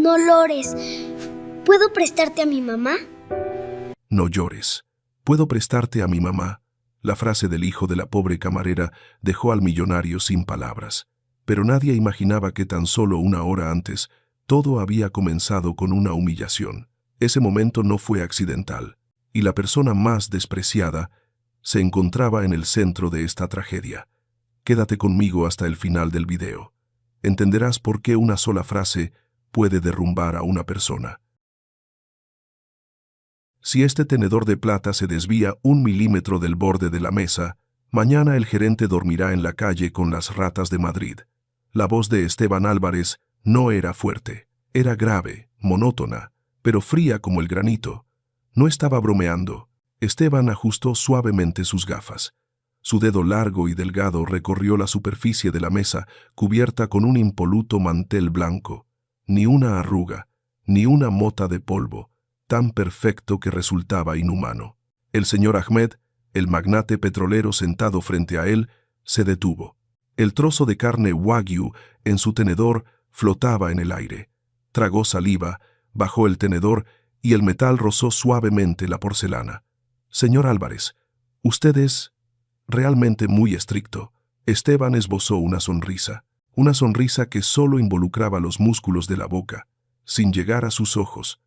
No llores. ¿Puedo prestarte a mi mamá? No llores. ¿Puedo prestarte a mi mamá? La frase del hijo de la pobre camarera dejó al millonario sin palabras. Pero nadie imaginaba que tan solo una hora antes todo había comenzado con una humillación. Ese momento no fue accidental, y la persona más despreciada se encontraba en el centro de esta tragedia. Quédate conmigo hasta el final del video. Entenderás por qué una sola frase puede derrumbar a una persona. Si este tenedor de plata se desvía 1 milímetro del borde de la mesa, mañana el gerente dormirá en la calle con las ratas de Madrid. La voz de Esteban Álvarez no era fuerte, era grave, monótona, pero fría como el granito. No estaba bromeando. Esteban ajustó suavemente sus gafas. Su dedo largo y delgado recorrió la superficie de la mesa cubierta con un impoluto mantel blanco. Ni una arruga, ni una mota de polvo, tan perfecto que resultaba inhumano. El señor Ahmed, el magnate petrolero sentado frente a él, se detuvo. El trozo de carne wagyu en su tenedor flotaba en el aire. Tragó saliva, bajó el tenedor y el metal rozó suavemente la porcelana. Señor Álvarez, usted es realmente muy estricto. Esteban esbozó una sonrisa que solo involucraba los músculos de la boca, sin llegar a sus ojos.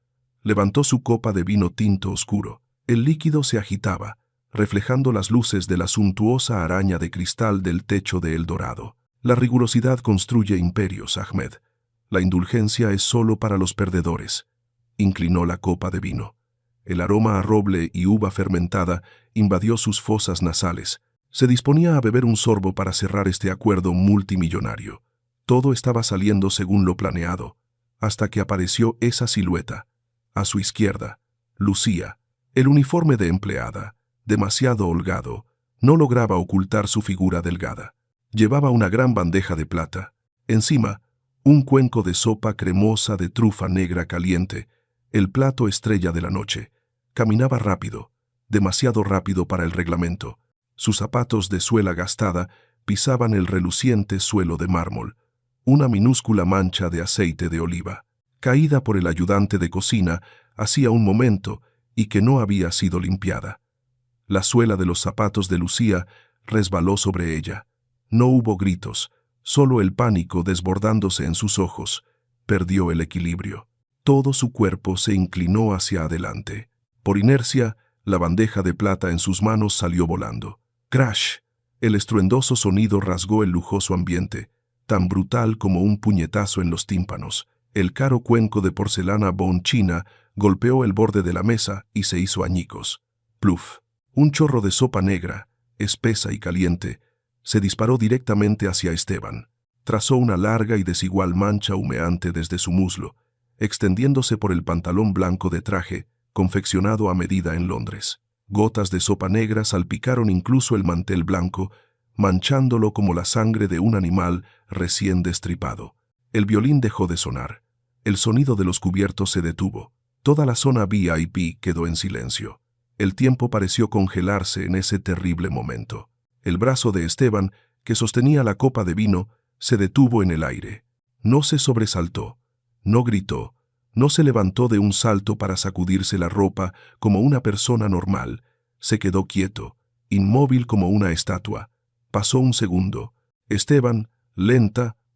Levantó su copa de vino tinto oscuro. El líquido se agitaba, reflejando las luces de la suntuosa araña de cristal del techo de El Dorado. La rigurosidad construye imperios, Ahmed. La indulgencia es solo para los perdedores. Inclinó la copa de vino. El aroma a roble y uva fermentada invadió sus fosas nasales. Se disponía a beber un sorbo para cerrar este acuerdo multimillonario. Todo estaba saliendo según lo planeado, hasta que apareció esa silueta. A su izquierda, Lucía, el uniforme de empleada, demasiado holgado, no lograba ocultar su figura delgada. Llevaba una gran bandeja de plata. Encima, un cuenco de sopa cremosa de trufa negra caliente, el plato estrella de la noche. Caminaba rápido, demasiado rápido para el reglamento. Sus zapatos de suela gastada pisaban el reluciente suelo de mármol, una minúscula mancha de aceite de oliva, caída por el ayudante de cocina hacía un momento y que no había sido limpiada. La suela de los zapatos de Lucía resbaló sobre ella. No hubo gritos, solo el pánico desbordándose en sus ojos. Perdió el equilibrio. Todo su cuerpo se inclinó hacia adelante. Por inercia, la bandeja de plata en sus manos salió volando. ¡Crash! El estruendoso sonido rasgó el lujoso ambiente, tan brutal como un puñetazo en los tímpanos. El caro cuenco de porcelana Bon China golpeó el borde de la mesa y se hizo añicos. ¡Pluf! Un chorro de sopa negra, espesa y caliente, se disparó directamente hacia Esteban. Trazó una larga y desigual mancha humeante desde su muslo, extendiéndose por el pantalón blanco de traje, confeccionado a medida en Londres. Gotas de sopa negra salpicaron incluso el mantel blanco, manchándolo como la sangre de un animal recién destripado. El violín dejó de sonar. El sonido de los cubiertos se detuvo. Toda la zona VIP quedó en silencio. El tiempo pareció congelarse en ese terrible momento. El brazo de Esteban, que sostenía la copa de vino, se detuvo en el aire. No se sobresaltó, no gritó, no se levantó de un salto para sacudirse la ropa como una persona normal. Se quedó quieto, inmóvil como una estatua. Pasó un segundo. Esteban,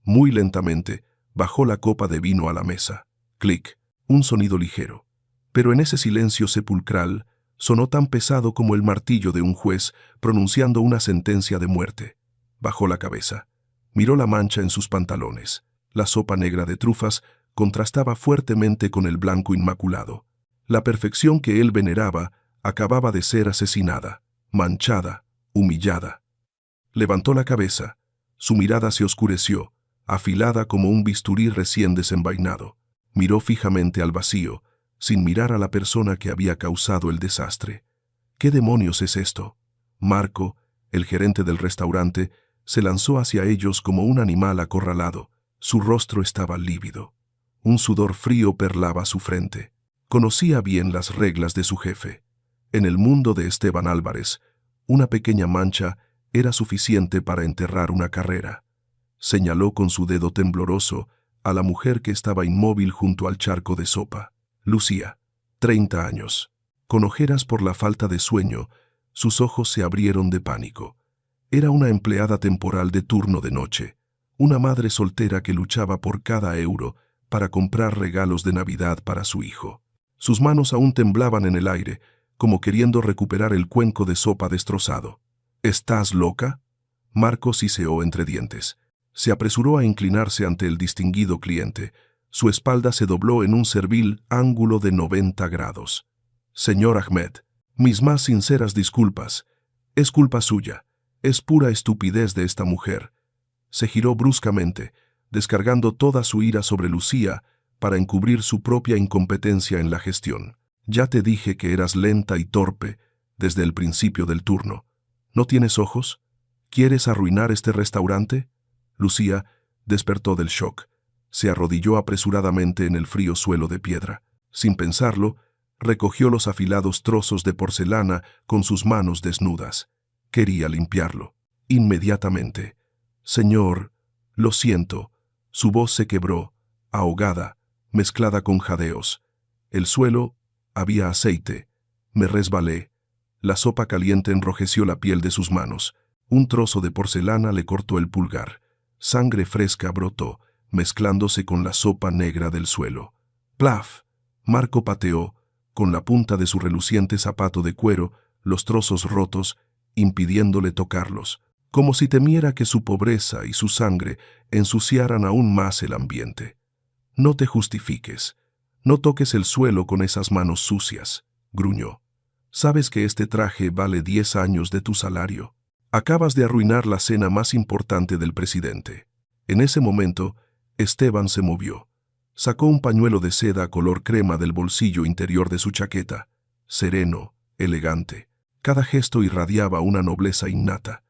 muy lentamente, bajó la copa de vino a la mesa. Clic, un sonido ligero. Pero en ese silencio sepulcral, sonó tan pesado como el martillo de un juez pronunciando una sentencia de muerte. Bajó la cabeza. Miró la mancha en sus pantalones. La sopa negra de trufas contrastaba fuertemente con el blanco inmaculado. La perfección que él veneraba acababa de ser asesinada, manchada, humillada. Levantó la cabeza. Su mirada se oscureció, afilada como un bisturí recién desenvainado. Miró fijamente al vacío, sin mirar a la persona que había causado el desastre. ¿Qué demonios es esto? Marco, el gerente del restaurante, se lanzó hacia ellos como un animal acorralado. Su rostro estaba lívido. Un sudor frío perlaba su frente. Conocía bien las reglas de su jefe. En el mundo de Esteban Álvarez, una pequeña mancha era suficiente para enterrar una carrera. Señaló con su dedo tembloroso a la mujer que estaba inmóvil junto al charco de sopa. Lucía, 30 años. Con ojeras por la falta de sueño, sus ojos se abrieron de pánico. Era una empleada temporal de turno de noche, una madre soltera que luchaba por cada euro para comprar regalos de Navidad para su hijo. Sus manos aún temblaban en el aire, como queriendo recuperar el cuenco de sopa destrozado. ¿Estás loca? Marco siseó entre dientes. Se apresuró a inclinarse ante el distinguido cliente. Su espalda se dobló en un servil ángulo de 90 grados. Señor Ahmed, mis más sinceras disculpas. Es culpa suya. Es pura estupidez de esta mujer. Se giró bruscamente, descargando toda su ira sobre Lucía para encubrir su propia incompetencia en la gestión. Ya te dije que eras lenta y torpe desde el principio del turno. ¿No tienes ojos? ¿Quieres arruinar este restaurante? Lucía despertó del shock. Se arrodilló apresuradamente en el frío suelo de piedra. Sin pensarlo, recogió los afilados trozos de porcelana con sus manos desnudas. Quería limpiarlo. Inmediatamente. Señor, lo siento. Su voz se quebró, ahogada, mezclada con jadeos. El suelo había aceite. Me resbalé. La sopa caliente enrojeció la piel de sus manos. Un trozo de porcelana le cortó el pulgar. Sangre fresca brotó, mezclándose con la sopa negra del suelo. ¡Plaf! Marco pateó, con la punta de su reluciente zapato de cuero, los trozos rotos, impidiéndole tocarlos, como si temiera que su pobreza y su sangre ensuciaran aún más el ambiente. No te justifiques. No toques el suelo con esas manos sucias, gruñó. Sabes que este traje vale 10 años de tu salario. Acabas de arruinar la cena más importante del presidente. En ese momento, Esteban se movió. Sacó un pañuelo de seda color crema del bolsillo interior de su chaqueta. Sereno, elegante. Cada gesto irradiaba una nobleza innata.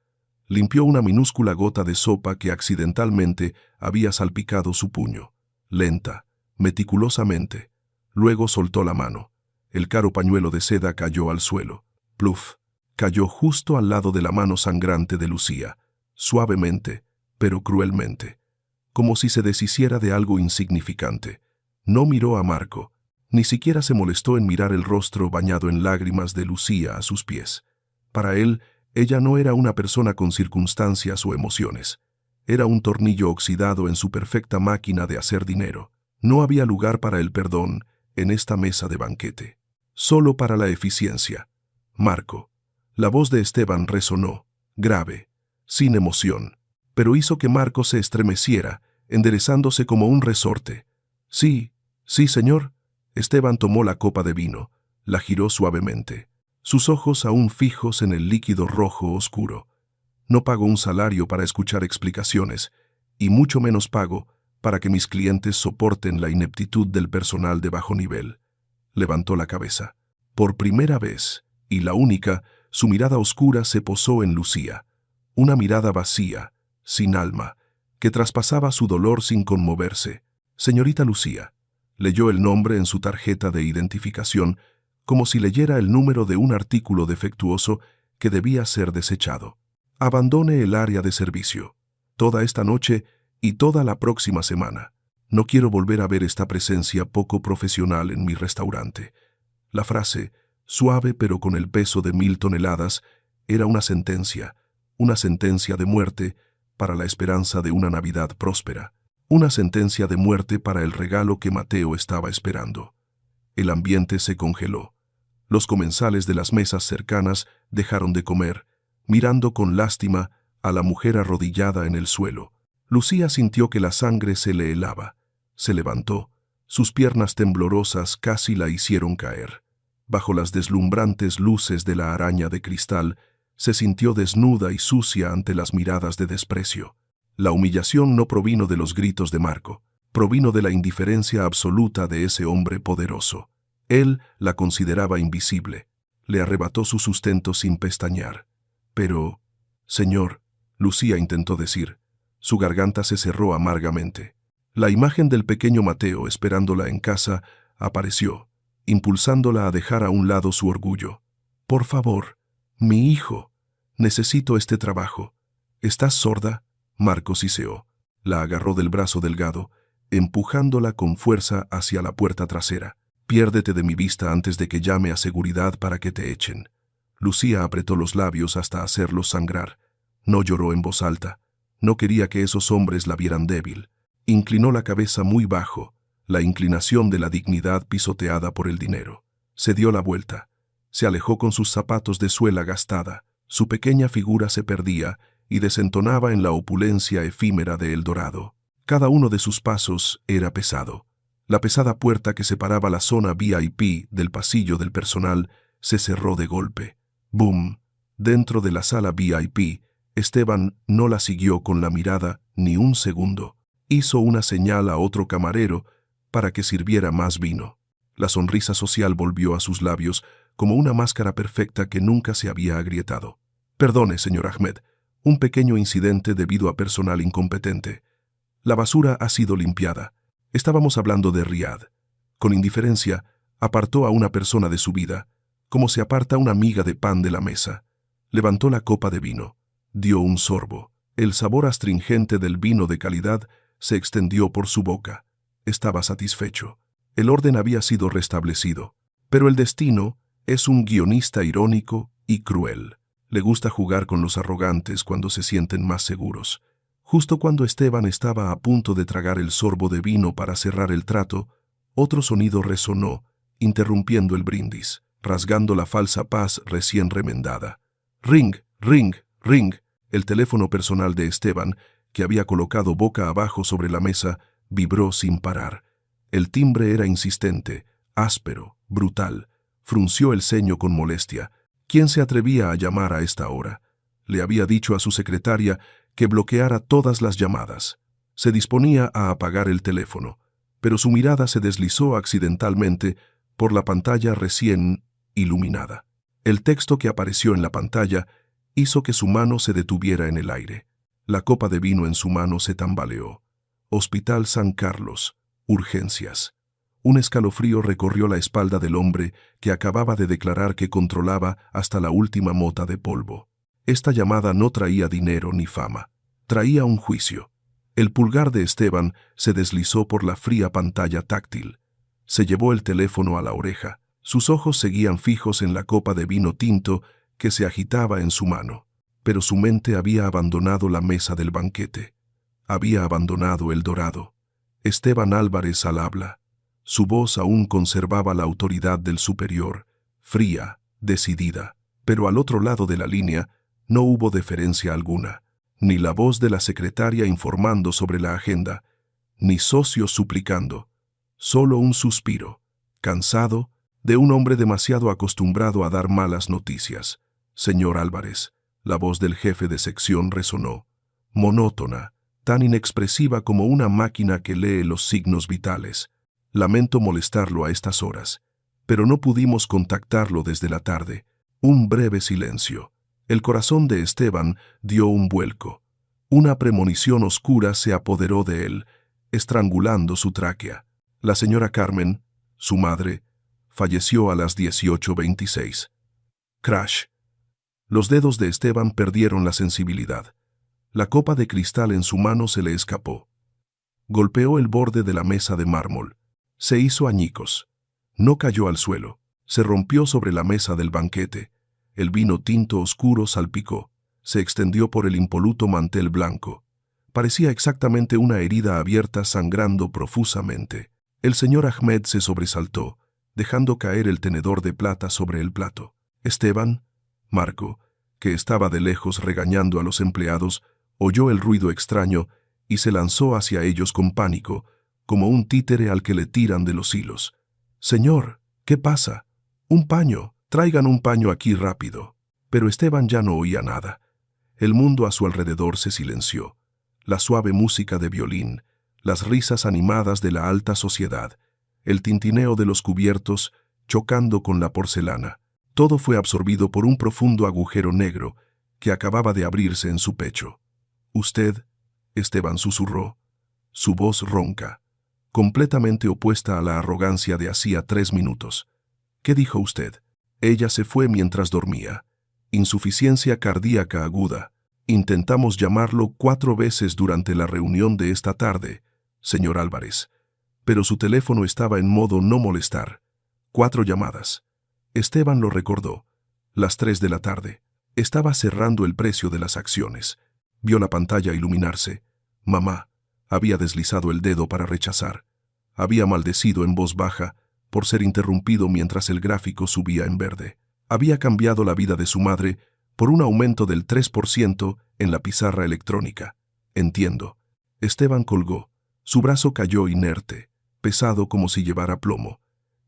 Limpió una minúscula gota de sopa que accidentalmente había salpicado su puño. Lenta, meticulosamente. Luego soltó la mano. El caro pañuelo de seda cayó al suelo. Pluf. Cayó justo al lado de la mano sangrante de Lucía, suavemente, pero cruelmente, como si se deshiciera de algo insignificante. No miró a Marco, ni siquiera se molestó en mirar el rostro bañado en lágrimas de Lucía a sus pies. Para él, ella no era una persona con circunstancias o emociones. Era un tornillo oxidado en su perfecta máquina de hacer dinero. No había lugar para el perdón en esta mesa de banquete. Solo para la eficiencia. Marco. La voz de Esteban resonó, grave, sin emoción, pero hizo que Marco se estremeciera, enderezándose como un resorte. Sí, sí, señor. Esteban tomó la copa de vino, la giró suavemente, sus ojos aún fijos en el líquido rojo oscuro. No pago un salario para escuchar explicaciones, y mucho menos pago para que mis clientes soporten la ineptitud del personal de bajo nivel. Levantó la cabeza. Por primera vez, y la única, su mirada oscura se posó en Lucía, una mirada vacía, sin alma, que traspasaba su dolor sin conmoverse. Señorita Lucía, leyó el nombre en su tarjeta de identificación como si leyera el número de un artículo defectuoso que debía ser desechado. Abandone el área de servicio, toda esta noche y toda la próxima semana. No quiero volver a ver esta presencia poco profesional en mi restaurante. La frase, suave pero con el peso de 1000 toneladas, era una sentencia de muerte para la esperanza de una Navidad próspera, una sentencia de muerte para el regalo que Mateo estaba esperando. El ambiente se congeló. Los comensales de las mesas cercanas dejaron de comer, mirando con lástima a la mujer arrodillada en el suelo. Lucía sintió que la sangre se le helaba. Se levantó. Sus piernas temblorosas casi la hicieron caer. Bajo las deslumbrantes luces de la araña de cristal, se sintió desnuda y sucia ante las miradas de desprecio. La humillación no provino de los gritos de Marco, provino de la indiferencia absoluta de ese hombre poderoso. Él la consideraba invisible. Le arrebató su sustento sin pestañear. Pero, señor, Lucía intentó decir. Su garganta se cerró amargamente. La imagen del pequeño Mateo esperándola en casa apareció, impulsándola a dejar a un lado su orgullo. Por favor, mi hijo, necesito este trabajo. ¿Estás sorda? Marco siseó. La agarró del brazo delgado, empujándola con fuerza hacia la puerta trasera. «Piérdete de mi vista antes de que llame a seguridad para que te echen». Lucía apretó los labios hasta hacerlos sangrar. No lloró en voz alta. No quería que esos hombres la vieran débil. Inclinó la cabeza muy bajo, la inclinación de la dignidad pisoteada por el dinero. Se dio la vuelta. Se alejó con sus zapatos de suela gastada. Su pequeña figura se perdía y desentonaba en la opulencia efímera de El Dorado. Cada uno de sus pasos era pesado. La pesada puerta que separaba la zona VIP del pasillo del personal se cerró de golpe. ¡Bum! Dentro de la sala VIP, Esteban no la siguió con la mirada ni un segundo. Hizo una señal a otro camarero para que sirviera más vino. La sonrisa social volvió a sus labios como una máscara perfecta que nunca se había agrietado. «Perdone, señor Ahmed, un pequeño incidente debido a personal incompetente. La basura ha sido limpiada. Estábamos hablando de Riad». Con indiferencia, apartó a una persona de su vida, como se aparta una miga de pan de la mesa. Levantó la copa de vino. Dio un sorbo. El sabor astringente del vino de calidad se extendió por su boca. Estaba satisfecho. El orden había sido restablecido. Pero el destino es un guionista irónico y cruel. Le gusta jugar con los arrogantes cuando se sienten más seguros. Justo cuando Esteban estaba a punto de tragar el sorbo de vino para cerrar el trato, otro sonido resonó, interrumpiendo el brindis, rasgando la falsa paz recién remendada. «Ring, ring, ring». El teléfono personal de Esteban, que había colocado boca abajo sobre la mesa, vibró sin parar. El timbre era insistente, áspero, brutal. Frunció el ceño con molestia. ¿Quién se atrevía a llamar a esta hora? Le había dicho a su secretaria que bloqueara todas las llamadas. Se disponía a apagar el teléfono, pero su mirada se deslizó accidentalmente por la pantalla recién iluminada. El texto que apareció en la pantalla hizo que su mano se detuviera en el aire. La copa de vino en su mano se tambaleó. Hospital San Carlos. Urgencias. Un escalofrío recorrió la espalda del hombre que acababa de declarar que controlaba hasta la última mota de polvo. Esta llamada no traía dinero ni fama. Traía un juicio. El pulgar de Esteban se deslizó por la fría pantalla táctil. Se llevó el teléfono a la oreja. Sus ojos seguían fijos en la copa de vino tinto que se agitaba en su mano. Pero su mente había abandonado la mesa del banquete. Había abandonado El Dorado. Esteban Álvarez al habla. Su voz aún conservaba la autoridad del superior, fría, decidida. Pero al otro lado de la línea no hubo deferencia alguna, ni la voz de la secretaria informando sobre la agenda, ni socios suplicando. Solo un suspiro, cansado, de un hombre demasiado acostumbrado a dar malas noticias. «Señor Álvarez», la voz del jefe de sección resonó, monótona, tan inexpresiva como una máquina que lee los signos vitales. «Lamento molestarlo a estas horas, pero no pudimos contactarlo desde la tarde». Un breve silencio. El corazón de Esteban dio un vuelco. Una premonición oscura se apoderó de él, estrangulando su tráquea. La señora Carmen, su madre, falleció a las 18:26. Crash. Los dedos de Esteban perdieron la sensibilidad. La copa de cristal en su mano se le escapó. Golpeó el borde de la mesa de mármol. Se hizo añicos. No cayó al suelo. Se rompió sobre la mesa del banquete. El vino tinto oscuro salpicó. Se extendió por el impoluto mantel blanco. Parecía exactamente una herida abierta sangrando profusamente. El señor Ahmed se sobresaltó, dejando caer el tenedor de plata sobre el plato. Esteban, Marco, que estaba de lejos regañando a los empleados, oyó el ruido extraño y se lanzó hacia ellos con pánico, como un títere al que le tiran de los hilos. «Señor, ¿qué pasa? Un paño, traigan un paño aquí rápido». Pero Esteban ya no oía nada. El mundo a su alrededor se silenció. La suave música de violín, las risas animadas de la alta sociedad, el tintineo de los cubiertos chocando con la porcelana. Todo fue absorbido por un profundo agujero negro que acababa de abrirse en su pecho. «Usted», Esteban susurró, su voz ronca, completamente opuesta a la arrogancia de hacía 3 minutos. «¿Qué dijo usted?» Ella se fue mientras dormía. Insuficiencia cardíaca aguda. Intentamos llamarlo 4 veces durante la reunión de esta tarde. señor Álvarez. Pero su teléfono estaba en modo no molestar. 4 llamadas. Esteban lo recordó. Las 3 de la tarde. Estaba cerrando el precio de las acciones. Vio la pantalla iluminarse. Mamá. Había deslizado el dedo para rechazar. Había maldecido en voz baja por ser interrumpido mientras el gráfico subía en verde. Había cambiado la vida de su madre por un aumento del 3% en la pizarra electrónica. Entiendo. Esteban colgó. Su brazo cayó inerte, pesado como si llevara plomo.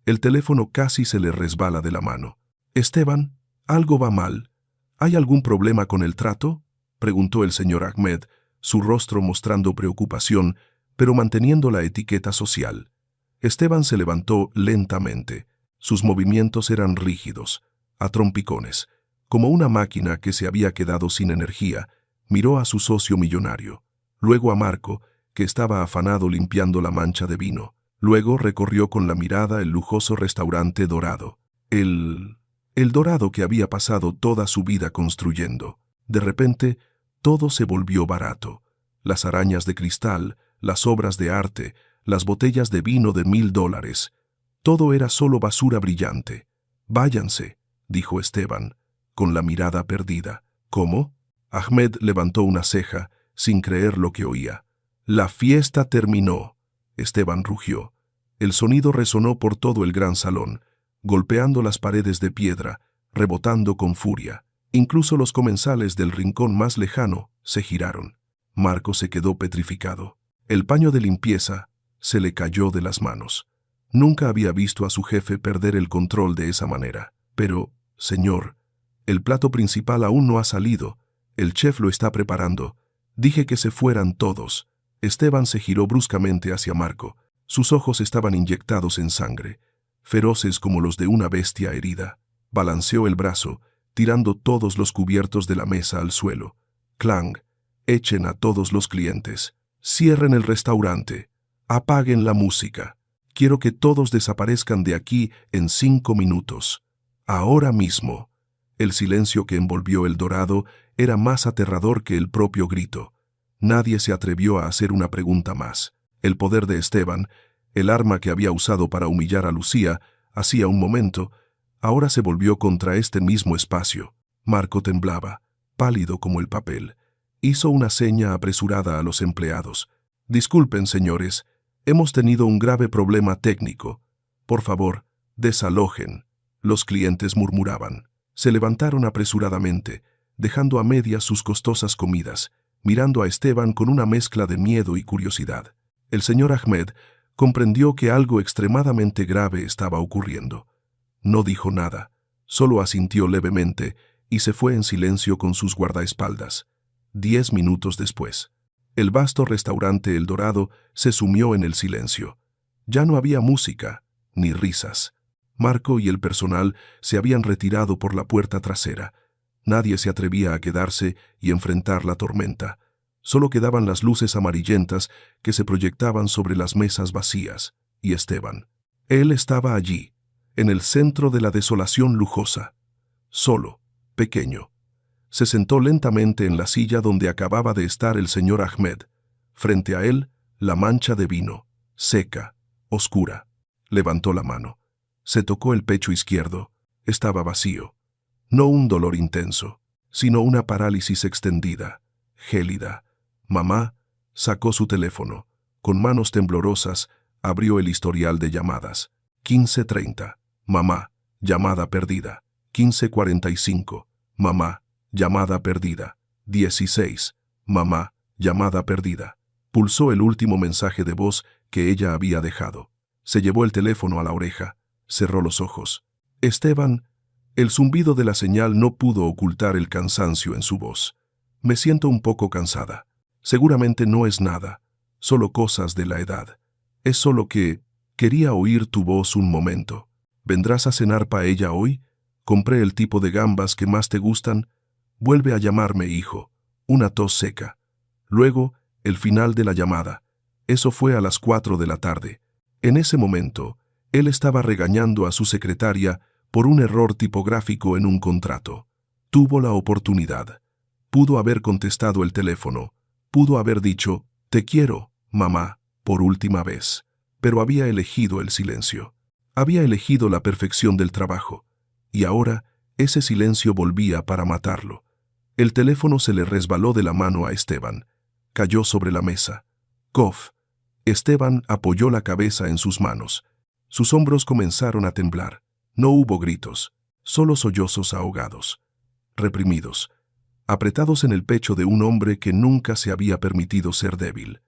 El teléfono casi se le resbala de la mano. Esteban, algo va mal. ¿Hay algún problema con el trato?, preguntó el señor Ahmed, su rostro mostrando preocupación, pero manteniendo la etiqueta social. Esteban se levantó lentamente. Sus movimientos eran rígidos, a trompicones. Como una máquina que se había quedado sin energía, miró a su socio millonario. Luego a Marco, que estaba afanado limpiando la mancha de vino. Luego recorrió con la mirada el lujoso restaurante dorado. El dorado que había pasado toda su vida construyendo. De repente, todo se volvió barato. Las arañas de cristal, las obras de arte, las botellas de vino de $1000. Todo era solo basura brillante. «Váyanse», dijo Esteban, con la mirada perdida. «¿Cómo?». Ahmed levantó una ceja, sin creer lo que oía. «La fiesta terminó», Esteban rugió. El sonido resonó por todo el gran salón, golpeando las paredes de piedra, rebotando con furia. Incluso los comensales del rincón más lejano se giraron. Marco se quedó petrificado. El paño de limpieza se le cayó de las manos. Nunca había visto a su jefe perder el control de esa manera. «Pero, señor, el plato principal aún no ha salido. El chef lo está preparando. Dije que se fueran todos». Esteban se giró bruscamente hacia Marco. Sus ojos estaban inyectados en sangre, feroces como los de una bestia herida. Balanceó el brazo, tirando todos los cubiertos de la mesa al suelo. «Clang, echen a todos los clientes. Cierren el restaurante. Apaguen la música. Quiero que todos desaparezcan de aquí en 5 minutos. Ahora mismo». El silencio que envolvió el dorado era más aterrador que el propio grito. Nadie se atrevió a hacer una pregunta más. El poder de Esteban, el arma que había usado para humillar a Lucía hacía un momento, ahora se volvió contra este mismo espacio. Marco temblaba, pálido como el papel. Hizo una seña apresurada a los empleados. «Disculpen, señores, hemos tenido un grave problema técnico. Por favor, desalojen». Los clientes murmuraban. Se levantaron apresuradamente, dejando a medias sus costosas comidas, mirando a Esteban con una mezcla de miedo y curiosidad. El señor Ahmed comprendió que algo extremadamente grave estaba ocurriendo. No dijo nada, solo asintió levemente y se fue en silencio con sus guardaespaldas. 10 minutos después, el vasto restaurante El Dorado se sumió en el silencio. Ya no había música, ni risas. Marco y el personal se habían retirado por la puerta trasera. Nadie se atrevía a quedarse y enfrentar la tormenta. Solo quedaban las luces amarillentas que se proyectaban sobre las mesas vacías, y Esteban. Él estaba allí, en el centro de la desolación lujosa. Solo, pequeño. Se sentó lentamente en la silla donde acababa de estar el señor Ahmed. Frente a él, la mancha de vino, seca, oscura. Levantó la mano. Se tocó el pecho izquierdo. Estaba vacío. No un dolor intenso, sino una parálisis extendida, gélida. Mamá sacó su teléfono. Con manos temblorosas, abrió el historial de llamadas. 15:30. Mamá, llamada perdida. 15:45. Mamá, llamada perdida. 16. Mamá, llamada perdida. Pulsó el último mensaje de voz que ella había dejado. Se llevó el teléfono a la oreja. Cerró los ojos. Esteban. El zumbido de la señal no pudo ocultar el cansancio en su voz. «Me siento un poco cansada. Seguramente no es nada, solo cosas de la edad. Es solo que quería oír tu voz un momento. ¿Vendrás a cenar paella hoy? Compré el tipo de gambas que más te gustan. Vuelve a llamarme, hijo». Una tos seca. Luego, el final de la llamada. Eso fue a las 4 de la tarde. En ese momento, él estaba regañando a su secretaria por un error tipográfico en un contrato. Tuvo la oportunidad. Pudo haber contestado el teléfono. Pudo haber dicho, «Te quiero, mamá», por última vez. Pero había elegido el silencio. Había elegido la perfección del trabajo. Y ahora ese silencio volvía para matarlo. El teléfono se le resbaló de la mano a Esteban. Cayó sobre la mesa. ¡Cof! Esteban apoyó la cabeza en sus manos. Sus hombros comenzaron a temblar. No hubo gritos, solo sollozos ahogados, reprimidos, apretados en el pecho de un hombre que nunca se había permitido ser débil.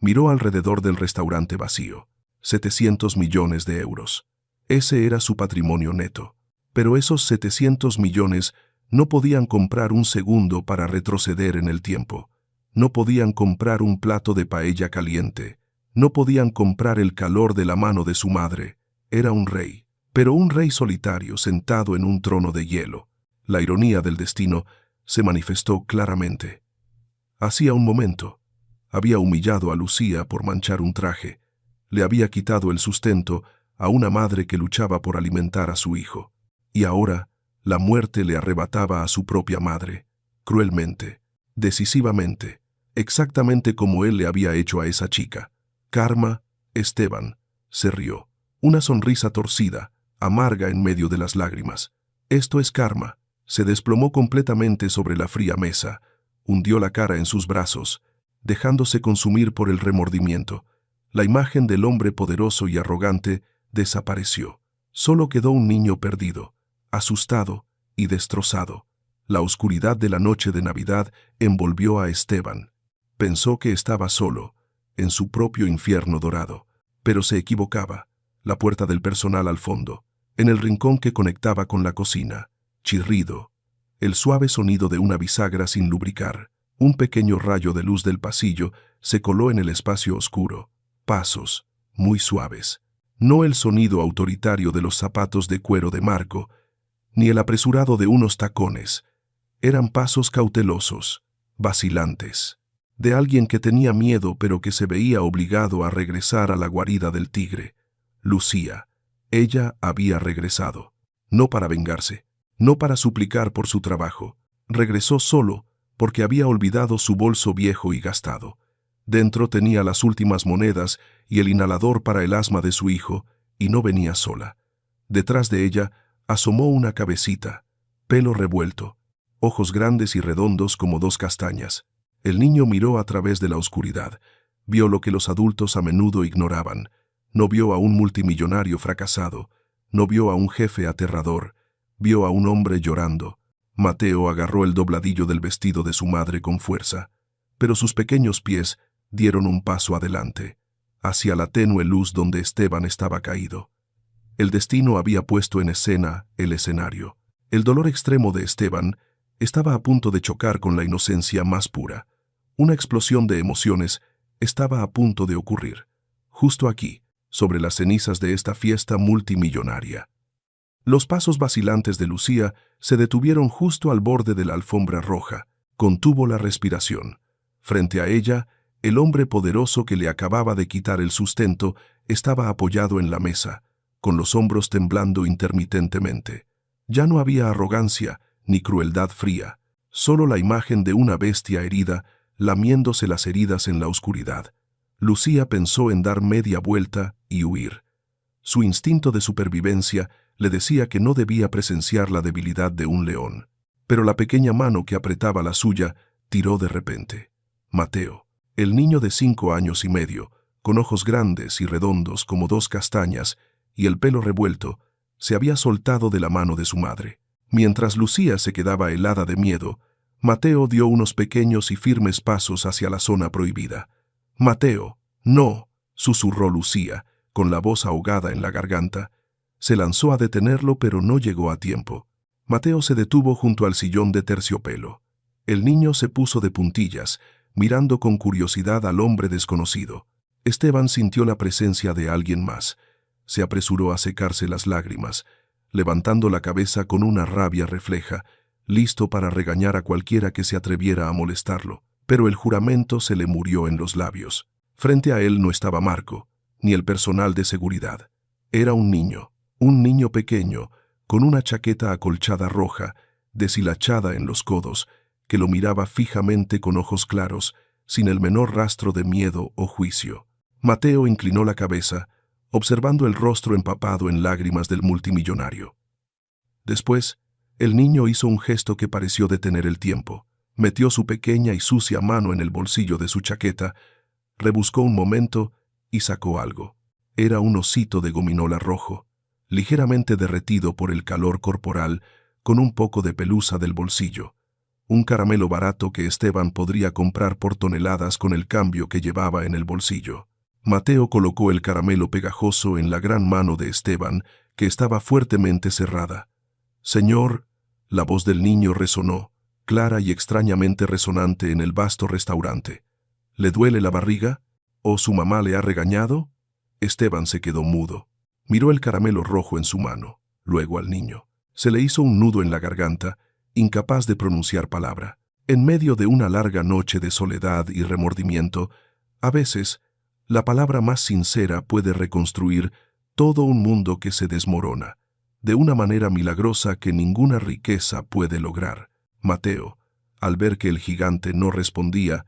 Miró alrededor del restaurante vacío. 700 millones de euros. Ese era su patrimonio neto. Pero esos 700 millones no podían comprar un segundo para retroceder en el tiempo. No podían comprar un plato de paella caliente. No podían comprar el calor de la mano de su madre. Era un rey, pero un rey solitario sentado en un trono de hielo. La ironía del destino se manifestó claramente. Hacía un momento, había humillado a Lucía por manchar un traje. Le había quitado el sustento a una madre que luchaba por alimentar a su hijo. Y ahora, la muerte le arrebataba a su propia madre, cruelmente, decisivamente, exactamente como él le había hecho a esa chica. Karma, Esteban, se rió. Una sonrisa torcida, amarga en medio de las lágrimas. Esto es karma. Se desplomó completamente sobre la fría mesa, hundió la cara en sus brazos, dejándose consumir por el remordimiento. La imagen del hombre poderoso y arrogante desapareció. Solo quedó un niño perdido, asustado y destrozado. La oscuridad de la noche de Navidad envolvió a Esteban. Pensó que estaba solo, en su propio infierno dorado, pero se equivocaba. La puerta del personal al fondo, en el rincón que conectaba con la cocina, chirrido, el suave sonido de una bisagra sin lubricar. Un pequeño rayo de luz del pasillo se coló en el espacio oscuro. Pasos, muy suaves. No el sonido autoritario de los zapatos de cuero de Marco, ni el apresurado de unos tacones. Eran pasos cautelosos, vacilantes, de alguien que tenía miedo pero que se veía obligado a regresar a la guarida del tigre. Lucía. Ella había regresado. No para vengarse, no para suplicar por su trabajo. Regresó solo porque había olvidado su bolso viejo y gastado. Dentro tenía las últimas monedas y el inhalador para el asma de su hijo, y no venía sola. Detrás de ella asomó una cabecita, pelo revuelto, ojos grandes y redondos como dos castañas. El niño miró a través de la oscuridad, vio lo que los adultos a menudo ignoraban. No vio a un multimillonario fracasado, no vio a un jefe aterrador, vio a un hombre llorando. Mateo agarró el dobladillo del vestido de su madre con fuerza, pero sus pequeños pies dieron un paso adelante, hacia la tenue luz donde Esteban estaba caído. El destino había puesto en escena el escenario. El dolor extremo de Esteban estaba a punto de chocar con la inocencia más pura. Una explosión de emociones estaba a punto de ocurrir, justo aquí, sobre las cenizas de esta fiesta multimillonaria. Los pasos vacilantes de Lucía se detuvieron justo al borde de la alfombra roja. Contuvo la respiración. Frente a ella, el hombre poderoso que le acababa de quitar el sustento estaba apoyado en la mesa, con los hombros temblando intermitentemente. Ya no había arrogancia ni crueldad fría, solo la imagen de una bestia herida lamiéndose las heridas en la oscuridad. Lucía pensó en dar media vuelta y huir. Su instinto de supervivencia le decía que no debía presenciar la debilidad de un león. Pero la pequeña mano que apretaba la suya tiró de repente. Mateo, el niño de 5 años y medio, con ojos grandes y redondos como dos castañas y el pelo revuelto, se había soltado de la mano de su madre. Mientras Lucía se quedaba helada de miedo, Mateo dio unos pequeños y firmes pasos hacia la zona prohibida. «Mateo, no», susurró Lucía, con la voz ahogada en la garganta. Se lanzó a detenerlo, pero no llegó a tiempo. Mateo se detuvo junto al sillón de terciopelo. El niño se puso de puntillas, mirando con curiosidad al hombre desconocido. Esteban sintió la presencia de alguien más. Se apresuró a secarse las lágrimas, levantando la cabeza con una rabia refleja, listo para regañar a cualquiera que se atreviera a molestarlo. Pero el juramento se le murió en los labios. Frente a él no estaba Marco, ni el personal de seguridad. Era un niño pequeño, con una chaqueta acolchada roja, deshilachada en los codos, que lo miraba fijamente con ojos claros, sin el menor rastro de miedo o juicio. Mateo inclinó la cabeza, observando el rostro empapado en lágrimas del multimillonario. Después, el niño hizo un gesto que pareció detener el tiempo. Metió su pequeña y sucia mano en el bolsillo de su chaqueta, rebuscó un momento y sacó algo. Era un osito de gominola rojo, ligeramente derretido por el calor corporal, con un poco de pelusa del bolsillo. Un caramelo barato que Esteban podría comprar por toneladas con el cambio que llevaba en el bolsillo. Mateo colocó el caramelo pegajoso en la gran mano de Esteban, que estaba fuertemente cerrada. «Señor», la voz del niño resonó, clara y extrañamente resonante en el vasto restaurante. «¿Le duele la barriga? ¿O su mamá le ha regañado?» Esteban se quedó mudo. Miró el caramelo rojo en su mano, luego al niño. Se le hizo un nudo en la garganta, incapaz de pronunciar palabra. En medio de una larga noche de soledad y remordimiento, a veces, la palabra más sincera puede reconstruir todo un mundo que se desmorona, de una manera milagrosa que ninguna riqueza puede lograr. Mateo, al ver que el gigante no respondía,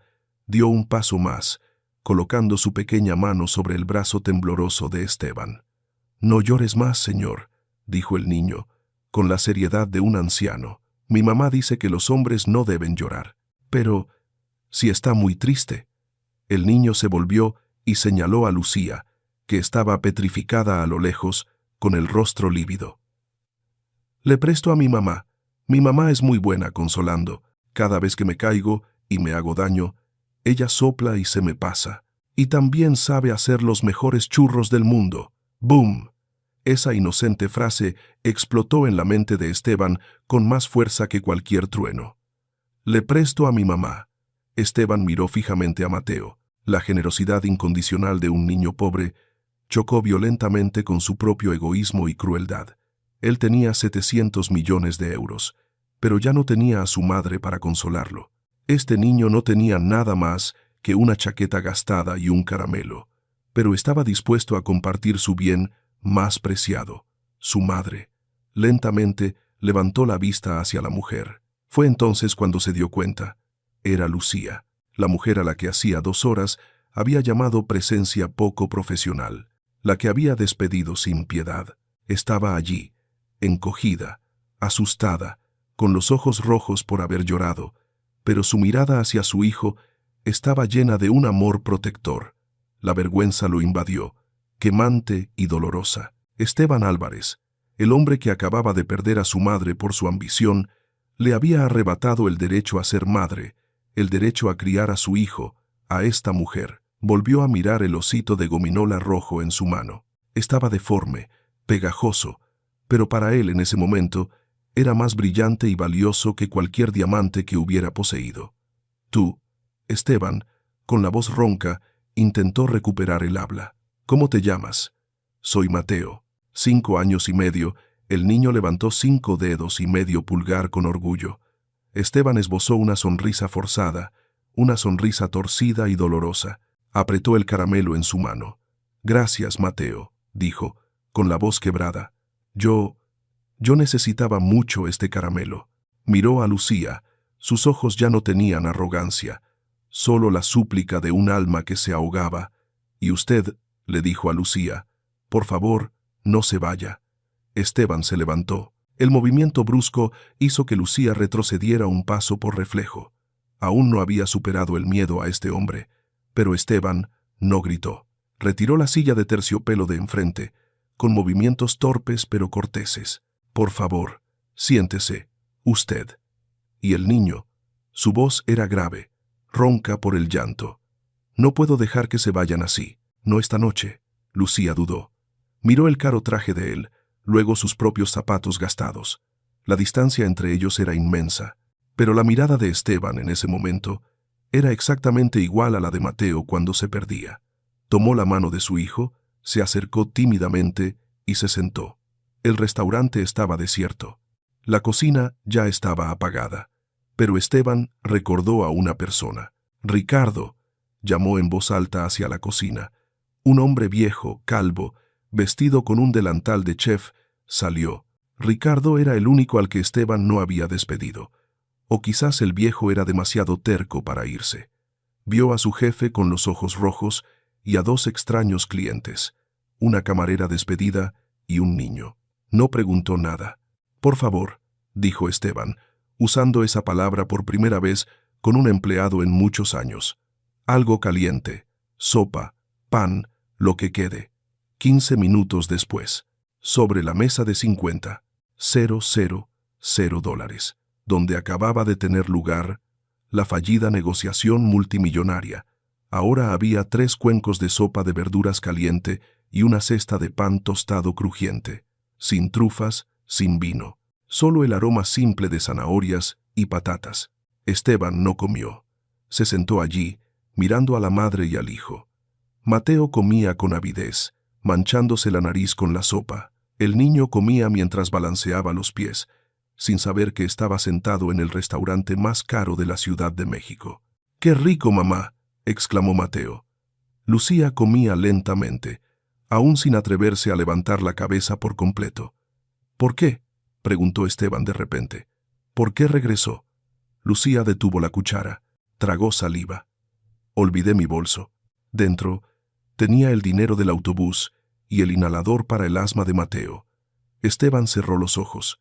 dio un paso más, colocando su pequeña mano sobre el brazo tembloroso de Esteban. «No llores más, señor», dijo el niño, con la seriedad de un anciano. «Mi mamá dice que los hombres no deben llorar. Pero, si está muy triste». El niño se volvió y señaló a Lucía, que estaba petrificada a lo lejos, con el rostro lívido. «Le presto a mi mamá. Mi mamá es muy buena consolando. Cada vez que me caigo y me hago daño, ella sopla y se me pasa. Y también sabe hacer los mejores churros del mundo». ¡Bum! Esa inocente frase explotó en la mente de Esteban con más fuerza que cualquier trueno. «Le presto a mi mamá». Esteban miró fijamente a Mateo. La generosidad incondicional de un niño pobre chocó violentamente con su propio egoísmo y crueldad. Él tenía 700 millones de euros, pero ya no tenía a su madre para consolarlo. Este niño no tenía nada más que una chaqueta gastada y un caramelo, pero estaba dispuesto a compartir su bien más preciado, su madre. Lentamente levantó la vista hacia la mujer. Fue entonces cuando se dio cuenta. Era Lucía, la mujer a la que hacía 2 horas había llamado presencia poco profesional, la que había despedido sin piedad. Estaba allí, encogida, asustada, con los ojos rojos por haber llorado, pero su mirada hacia su hijo estaba llena de un amor protector. La vergüenza lo invadió, quemante y dolorosa. Esteban Álvarez, el hombre que acababa de perder a su madre por su ambición, le había arrebatado el derecho a ser madre, el derecho a criar a su hijo, a esta mujer. Volvió a mirar el osito de gominola rojo en su mano. Estaba deforme, pegajoso, pero para él en ese momento era más brillante y valioso que cualquier diamante que hubiera poseído. «Tú», Esteban, con la voz ronca, intentó recuperar el habla. «¿Cómo te llamas?» «Soy Mateo». 5 años y medio, el niño levantó 5 dedos y medio pulgar con orgullo. Esteban esbozó una sonrisa forzada, una sonrisa torcida y dolorosa. Apretó el caramelo en su mano. «Gracias, Mateo», dijo, con la voz quebrada. Yo necesitaba mucho este caramelo». Miró a Lucía. Sus ojos ya no tenían arrogancia, solo la súplica de un alma que se ahogaba. «Y usted», le dijo a Lucía, «por favor, no se vaya». Esteban se levantó. El movimiento brusco hizo que Lucía retrocediera un paso por reflejo. Aún no había superado el miedo a este hombre, pero Esteban no gritó. Retiró la silla de terciopelo de enfrente, con movimientos torpes pero corteses. «Por favor, siéntese, usted». Y el niño, su voz era grave, ronca por el llanto. «No puedo dejar que se vayan así, no esta noche». Lucía dudó. Miró el caro traje de él, luego sus propios zapatos gastados. La distancia entre ellos era inmensa, pero la mirada de Esteban en ese momento era exactamente igual a la de Mateo cuando se perdía. Tomó la mano de su hijo, se acercó tímidamente y se sentó. El restaurante estaba desierto. La cocina ya estaba apagada. Pero Esteban recordó a una persona. «Ricardo», llamó en voz alta hacia la cocina. Un hombre viejo, calvo, vestido con un delantal de chef, salió. Ricardo era el único al que Esteban no había despedido. O quizás el viejo era demasiado terco para irse. Vio a su jefe con los ojos rojos y a 2 extraños clientes, una camarera despedida y un niño. No preguntó nada. «Por favor», dijo Esteban, usando esa palabra por primera vez con un empleado en muchos años. «Algo caliente, sopa, pan, lo que quede». 15 minutos después, sobre la mesa de 50, $000, donde acababa de tener lugar la fallida negociación multimillonaria, ahora había 3 cuencos de sopa de verduras caliente y una cesta de pan tostado crujiente, sin trufas, sin vino, solo el aroma simple de zanahorias y patatas. Esteban no comió. Se sentó allí, mirando a la madre y al hijo. Mateo comía con avidez, manchándose la nariz con la sopa. El niño comía mientras balanceaba los pies, sin saber que estaba sentado en el restaurante más caro de la Ciudad de México. «¡Qué rico, mamá!», exclamó Mateo. Lucía comía lentamente, aún sin atreverse a levantar la cabeza por completo. «¿Por qué?», preguntó Esteban de repente. «¿Por qué regresó?». Lucía detuvo la cuchara, tragó saliva. «Olvidé mi bolso. Dentro tenía el dinero del autobús y el inhalador para el asma de Mateo». Esteban cerró los ojos.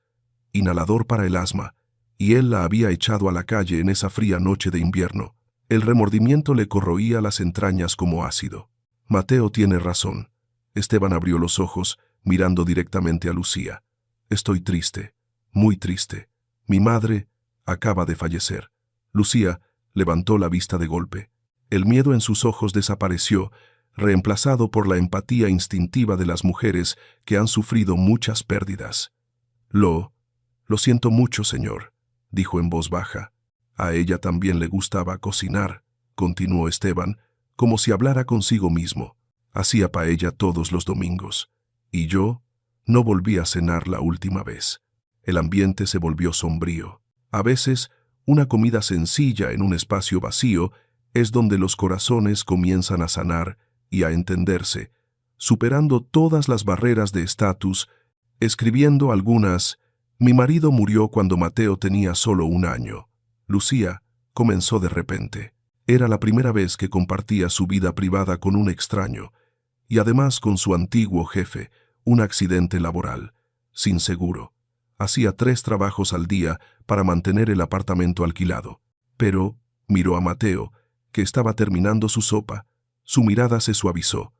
Inhalador para el asma, y él la había echado a la calle en esa fría noche de invierno. El remordimiento le corroía las entrañas como ácido. «Mateo tiene razón». Esteban abrió los ojos, mirando directamente a Lucía. «Estoy triste, muy triste. Mi madre acaba de fallecer». Lucía levantó la vista de golpe. El miedo en sus ojos desapareció, reemplazado por la empatía instintiva de las mujeres que han sufrido muchas pérdidas. Lo siento mucho, señor», dijo en voz baja. «A ella también le gustaba cocinar», continuó Esteban, como si hablara consigo mismo. «Hacía paella todos los domingos. Y yo no volví a cenar la última vez». El ambiente se volvió sombrío. A veces, una comida sencilla en un espacio vacío es donde los corazones comienzan a sanar y a entenderse, superando todas las barreras de estatus, escribiendo algunas: «Mi marido murió cuando Mateo tenía solo 1 año». Lucía comenzó de repente. Era la primera vez que compartía su vida privada con un extraño, y además con su antiguo jefe, un accidente laboral, sin seguro. Hacía 3 trabajos al día para mantener el apartamento alquilado. Pero miró a Mateo, que estaba terminando su sopa. Su mirada se suavizó.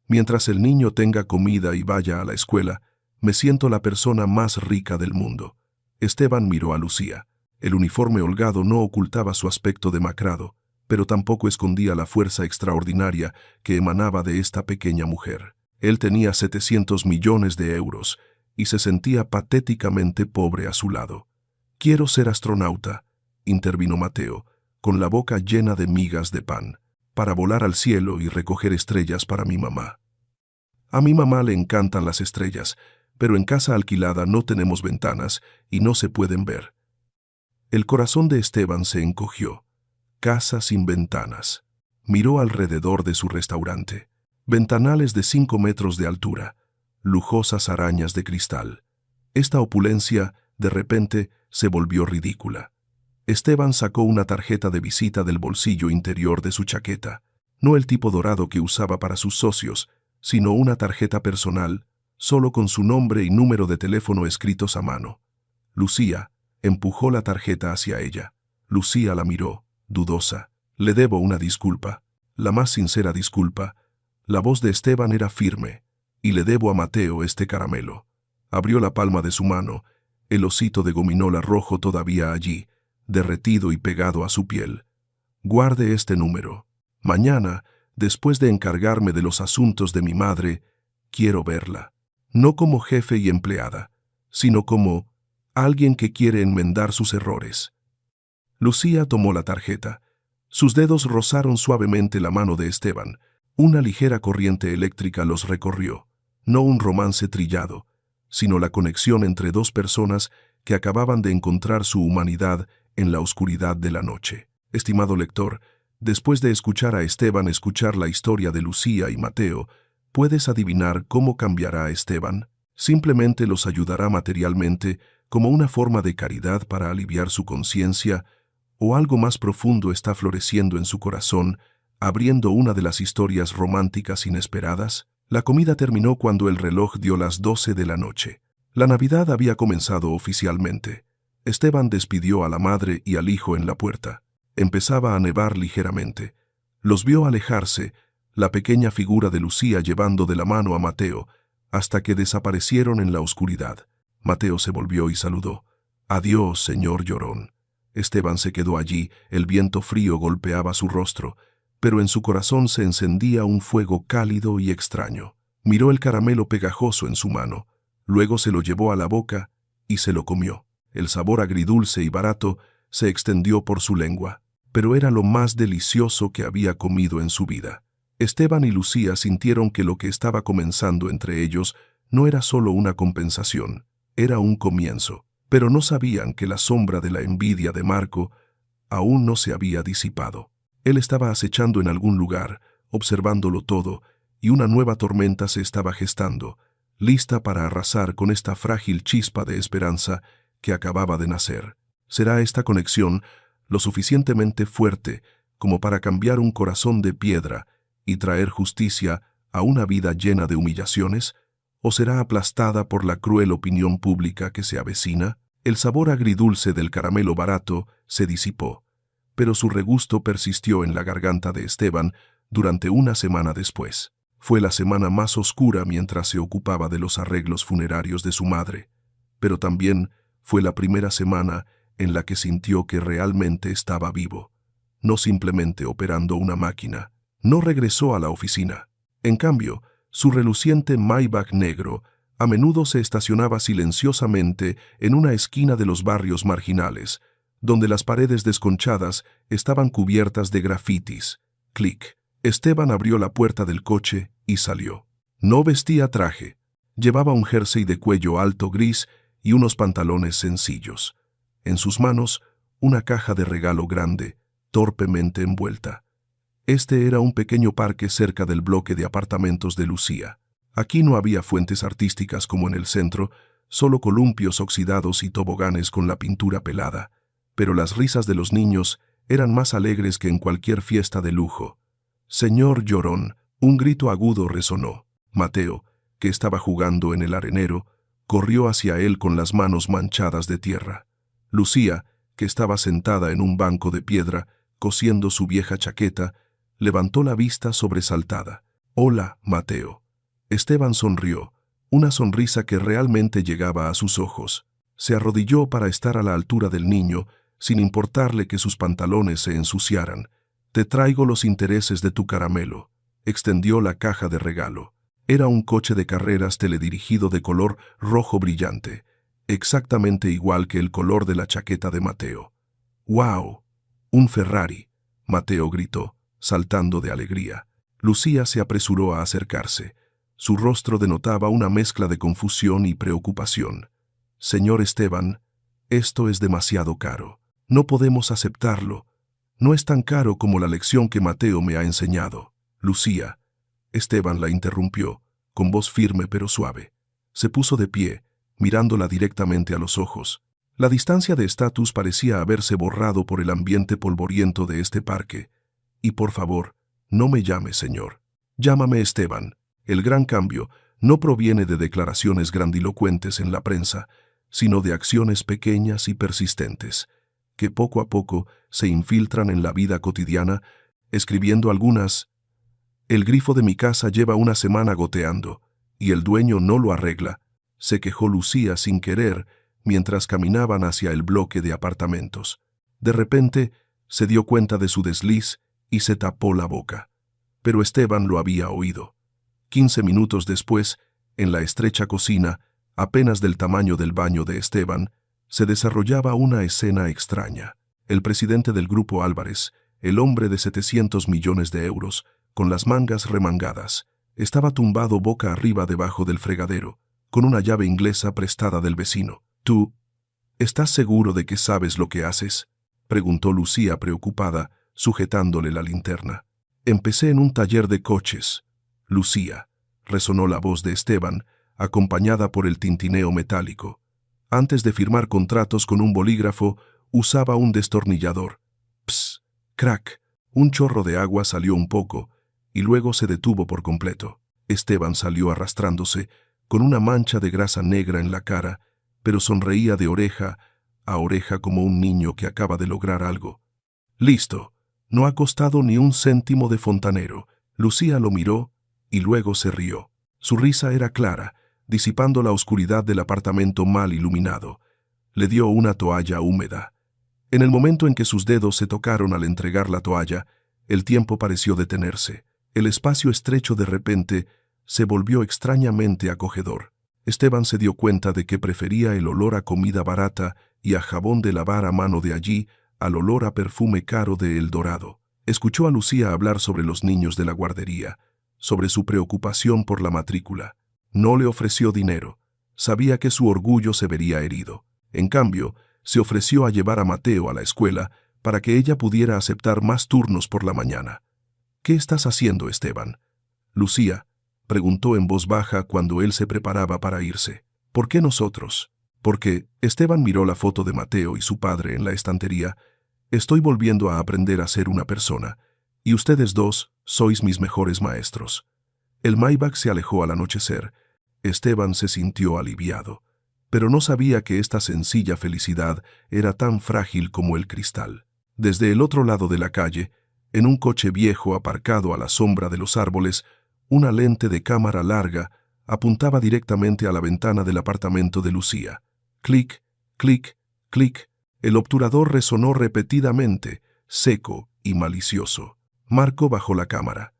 «Mientras el niño tenga comida y vaya a la escuela, me siento la persona más rica del mundo». Esteban miró a Lucía. El uniforme holgado no ocultaba su aspecto demacrado, pero tampoco escondía la fuerza extraordinaria que emanaba de esta pequeña mujer. Él tenía 700 millones de euros y se sentía patéticamente pobre a su lado. «Quiero ser astronauta», intervino Mateo, con la boca llena de migas de pan, «para volar al cielo y recoger estrellas para mi mamá». «A mi mamá le encantan las estrellas, pero en casa alquilada no tenemos ventanas y no se pueden ver». El corazón de Esteban se encogió. Casa sin ventanas. Miró alrededor de su restaurante. Ventanales de 5 metros de altura. Lujosas arañas de cristal. Esta opulencia, de repente, se volvió ridícula. Esteban sacó una tarjeta de visita del bolsillo interior de su chaqueta. No el tipo dorado que usaba para sus socios, sino una tarjeta personal, solo con su nombre y número de teléfono escritos a mano. Lucía empujó la tarjeta hacia ella. Lucía la miró, dudosa. «Le debo una disculpa, la más sincera disculpa». La voz de Esteban era firme. «Y le debo a Mateo este caramelo». Abrió la palma de su mano, el osito de gominola rojo todavía allí, derretido y pegado a su piel. «Guarde este número. Mañana, después de encargarme de los asuntos de mi madre, quiero verla. No como jefe y empleada, sino como alguien que quiere enmendar sus errores». Lucía tomó la tarjeta. Sus dedos rozaron suavemente la mano de Esteban. Una ligera corriente eléctrica los recorrió. No un romance trillado, sino la conexión entre 2 personas que acababan de encontrar su humanidad en la oscuridad de la noche. Estimado lector, después de escuchar a Esteban escuchar la historia de Lucía y Mateo, ¿puedes adivinar cómo cambiará Esteban? ¿Simplemente los ayudará materialmente como una forma de caridad para aliviar su conciencia, o algo más profundo está floreciendo en su corazón abriendo una de las historias románticas inesperadas. La comida terminó cuando el reloj dio las 12 de la noche. La Navidad había comenzado oficialmente. Esteban despidió a la madre y al hijo en la puerta. Empezaba a nevar ligeramente. Los vio alejarse, la pequeña figura de Lucía llevando de la mano a Mateo, hasta que desaparecieron en la oscuridad. Mateo se volvió y saludó. «Adiós, señor llorón». Esteban se quedó allí, el viento frío golpeaba su rostro, pero en su corazón se encendía un fuego cálido y extraño. Miró el caramelo pegajoso en su mano, luego se lo llevó a la boca y se lo comió. El sabor agridulce y barato se extendió por su lengua, pero era lo más delicioso que había comido en su vida. Esteban y Lucía sintieron que lo que estaba comenzando entre ellos no era solo una compensación, era un comienzo, pero no sabían que la sombra de la envidia de Marco aún no se había disipado. Él estaba acechando en algún lugar, observándolo todo, y una nueva tormenta se estaba gestando, lista para arrasar con esta frágil chispa de esperanza que acababa de nacer. ¿Será esta conexión lo suficientemente fuerte como para cambiar un corazón de piedra y traer justicia a una vida llena de humillaciones? ¿O será aplastada por la cruel opinión pública que se avecina? El sabor agridulce del caramelo barato se disipó, pero su regusto persistió en la garganta de Esteban durante una semana después. Fue la semana más oscura mientras se ocupaba de los arreglos funerarios de su madre, pero también fue la primera semana en la que sintió que realmente estaba vivo, no simplemente operando una máquina. No regresó a la oficina. En cambio, su reluciente Maybach negro a menudo se estacionaba silenciosamente en una esquina de los barrios marginales, donde las paredes desconchadas estaban cubiertas de grafitis. Clic. Esteban abrió la puerta del coche y salió. No vestía traje. Llevaba un jersey de cuello alto gris y unos pantalones sencillos. En sus manos, una caja de regalo grande, torpemente envuelta. Este era un pequeño parque cerca del bloque de apartamentos de Lucía. Aquí no había fuentes artísticas como en el centro, solo columpios oxidados y toboganes con la pintura pelada, pero las risas de los niños eran más alegres que en cualquier fiesta de lujo. «Señor llorón», un grito agudo resonó. Mateo, que estaba jugando en el arenero, corrió hacia él con las manos manchadas de tierra. Lucía, que estaba sentada en un banco de piedra, cosiendo su vieja chaqueta, levantó la vista sobresaltada. «Hola, Mateo». Esteban sonrió, una sonrisa que realmente llegaba a sus ojos. Se arrodilló para estar a la altura del niño, sin importarle que sus pantalones se ensuciaran. «Te traigo los intereses de tu caramelo». Extendió la caja de regalo. Era un coche de carreras teledirigido de color rojo brillante, exactamente igual que el color de la chaqueta de Mateo. «¡Wow! ¡Un Ferrari!», Mateo gritó, saltando de alegría. Lucía se apresuró a acercarse. Su rostro denotaba una mezcla de confusión y preocupación. «Señor Esteban, esto es demasiado caro. No podemos aceptarlo. No es tan caro como la lección que Mateo me ha enseñado». «Lucía», Esteban la interrumpió, con voz firme pero suave. Se puso de pie, mirándola directamente a los ojos. La distancia de estatus parecía haberse borrado por el ambiente polvoriento de este parque. «Y por favor, no me llame señor. Llámame Esteban». El gran cambio no proviene de declaraciones grandilocuentes en la prensa, sino de acciones pequeñas y persistentes, que poco a poco se infiltran en la vida cotidiana, escribiendo algunas: «El grifo de mi casa lleva una semana goteando, y el dueño no lo arregla», se quejó Lucía sin querer mientras caminaban hacia el bloque de apartamentos. De repente, se dio cuenta de su desliz y se tapó la boca. Pero Esteban lo había oído. 15 minutos después, en la estrecha cocina, apenas del tamaño del baño de Esteban, se desarrollaba una escena extraña. El presidente del Grupo Álvarez, el hombre de 700 millones de euros, con las mangas remangadas, estaba tumbado boca arriba debajo del fregadero, con una llave inglesa prestada del vecino. «¿Tú estás seguro de que sabes lo que haces?», preguntó Lucía preocupada, sujetándole la linterna. «Empecé en un taller de coches». «Lucía», resonó la voz de Esteban, acompañada por el tintineo metálico. Antes de firmar contratos con un bolígrafo, usaba un destornillador. «Psst, crack», Un chorro de agua salió un poco y luego se detuvo por completo. Esteban salió arrastrándose, con una mancha de grasa negra en la cara, pero sonreía de oreja a oreja como un niño que acaba de lograr algo. Listo. No ha costado ni un céntimo de fontanero. Lucía lo miró y luego se rió. Su risa era clara, disipando la oscuridad del apartamento mal iluminado. Le dio una toalla húmeda. En el momento en que sus dedos se tocaron al entregar la toalla, el tiempo pareció detenerse. El espacio estrecho de repente se volvió extrañamente acogedor. Esteban se dio cuenta de que prefería el olor a comida barata y a jabón de lavar a mano de allí al olor a perfume caro de El Dorado. Escuchó a Lucía hablar sobre los niños de la guardería, sobre su preocupación por la matrícula. No le ofreció dinero. Sabía que su orgullo se vería herido. En cambio, se ofreció a llevar a Mateo a la escuela para que ella pudiera aceptar más turnos por la mañana. ¿Qué estás haciendo, Esteban? Lucía preguntó en voz baja cuando él se preparaba para irse. ¿Por qué nosotros? Porque Esteban miró la foto de Mateo y su padre en la estantería. Estoy volviendo a aprender a ser una persona, y ustedes dos sois mis mejores maestros. El Maybach se alejó al anochecer. Esteban se sintió aliviado, pero no sabía que esta sencilla felicidad era tan frágil como el cristal. Desde el otro lado de la calle, en un coche viejo aparcado a la sombra de los árboles, una lente de cámara larga apuntaba directamente a la ventana del apartamento de Lucía. Clic, clic, clic. El obturador resonó repetidamente, seco y malicioso. Marco bajó la cámara,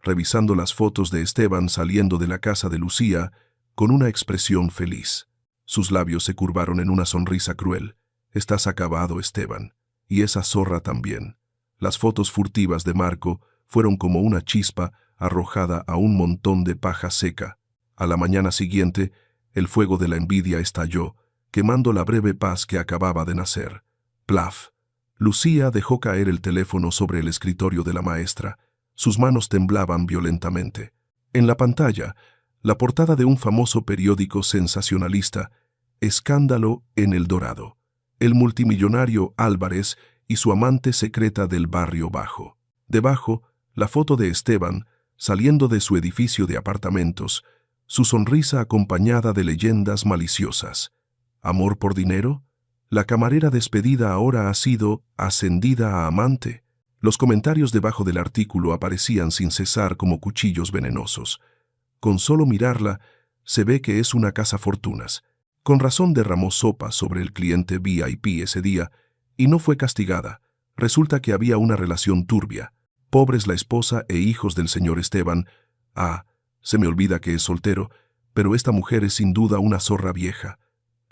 revisando las fotos de Esteban saliendo de la casa de Lucía con una expresión feliz. Sus labios se curvaron en una sonrisa cruel. Estás acabado, Esteban. Y esa zorra también. Las fotos furtivas de Marco fueron como una chispa arrojada a un montón de paja seca. A la mañana siguiente, el fuego de la envidia estalló, quemando la breve paz que acababa de nacer. Plaf. Lucía dejó caer el teléfono sobre el escritorio de la maestra. Sus manos temblaban violentamente. En la pantalla, la portada de un famoso periódico sensacionalista, Escándalo en El Dorado. El multimillonario Álvarez y su amante secreta del barrio bajo. Debajo, la foto de Esteban, saliendo de su edificio de apartamentos, su sonrisa acompañada de leyendas maliciosas. ¿Amor por dinero? La camarera despedida ahora ha sido ascendida a amante. Los comentarios debajo del artículo aparecían sin cesar como cuchillos venenosos. Con solo mirarla, se ve que es una cazafortunas. Con razón derramó sopa sobre el cliente VIP ese día, y no fue castigada. Resulta que había una relación turbia. Pobres la esposa e hijos del señor Esteban. Se me olvida que es soltero, pero esta mujer es sin duda una zorra vieja.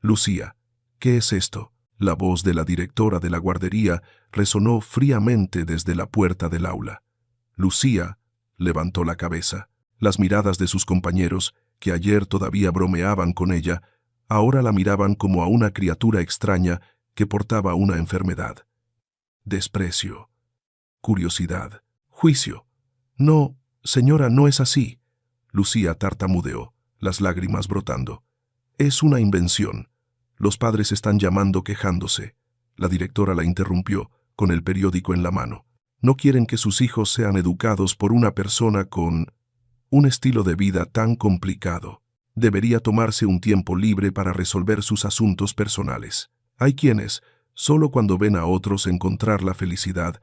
Lucía, ¿qué es esto? La voz de la directora de la guardería resonó fríamente desde la puerta del aula. Lucía levantó la cabeza. Las miradas de sus compañeros, que ayer todavía bromeaban con ella, ahora la miraban como a una criatura extraña que portaba una enfermedad. Desprecio, curiosidad, juicio. No, señora, no es así. Lucía tartamudeó, las lágrimas brotando. Es una invención. Los padres están llamando quejándose. La directora la interrumpió, con el periódico en la mano. No quieren que sus hijos sean educados por una persona con un estilo de vida tan complicado. Debería tomarse un tiempo libre para resolver sus asuntos personales. Hay quienes, solo cuando ven a otros encontrar la felicidad,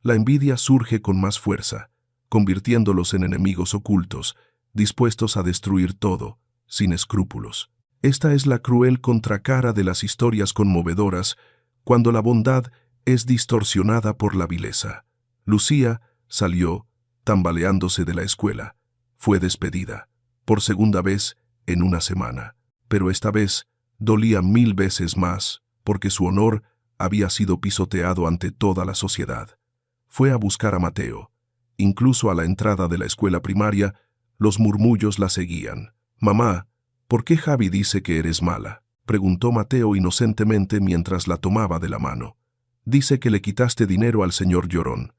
la envidia surge con más fuerza, convirtiéndolos en enemigos ocultos, dispuestos a destruir todo, sin escrúpulos. Esta es la cruel contracara de las historias conmovedoras, cuando la bondad es distorsionada por la vileza. Lucía salió, tambaleándose de la escuela. Fue despedida, por segunda vez en una semana. Pero esta vez dolía 1000 veces más, porque su honor había sido pisoteado ante toda la sociedad. Fue a buscar a Mateo. Incluso a la entrada de la escuela primaria, los murmullos la seguían. «Mamá, ¿por qué Javi dice que eres mala?», preguntó Mateo inocentemente mientras la tomaba de la mano. «Dice que le quitaste dinero al señor Llorón».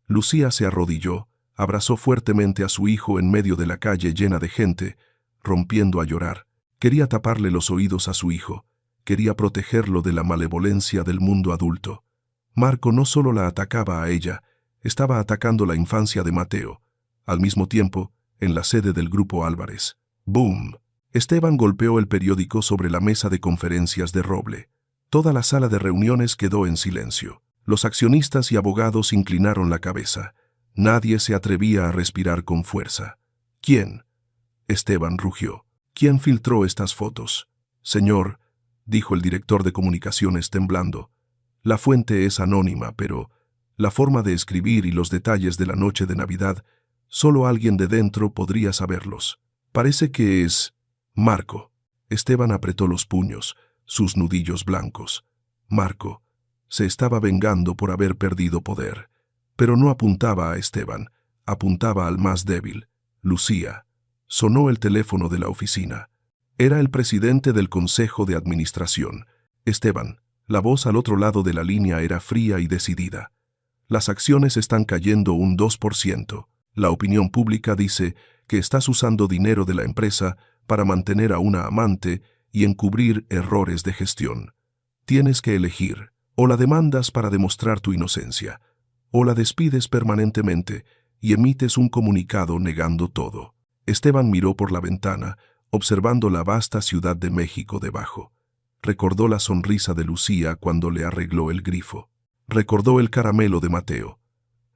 Lucía se arrodilló, abrazó fuertemente a su hijo en medio de la calle llena de gente, rompiendo a llorar. Quería taparle los oídos a su hijo. Quería protegerlo de la malevolencia del mundo adulto. Marco no solo la atacaba a ella, Estaba atacando la infancia de Mateo. Al mismo tiempo, en la sede del Grupo Álvarez. ¡Boom! Esteban golpeó el periódico sobre la mesa de conferencias de roble. Toda la sala de reuniones quedó en silencio. Los accionistas y abogados inclinaron la cabeza. Nadie se atrevía a respirar con fuerza. ¿Quién? Esteban rugió. ¿Quién filtró estas fotos? Señor, dijo el director de comunicaciones temblando. La fuente es anónima, pero la forma de escribir y los detalles de la noche de Navidad, solo alguien de dentro podría saberlos. Parece que es Marco. Esteban apretó los puños, sus nudillos blancos. Marco se estaba vengando por haber perdido poder. Pero no apuntaba a Esteban, apuntaba al más débil, Lucía. Sonó el teléfono de la oficina. Era el presidente del Consejo de Administración. Esteban, la voz al otro lado de la línea era fría y decidida. Las acciones están cayendo un 2%. La opinión pública dice que estás usando dinero de la empresa para mantener a una amante y encubrir errores de gestión. Tienes que elegir, o la demandas para demostrar tu inocencia, o la despides permanentemente y emites un comunicado negando todo. Esteban miró por la ventana, observando la vasta Ciudad de México debajo. Recordó la sonrisa de Lucía cuando le arregló el grifo. Recordó el caramelo de Mateo.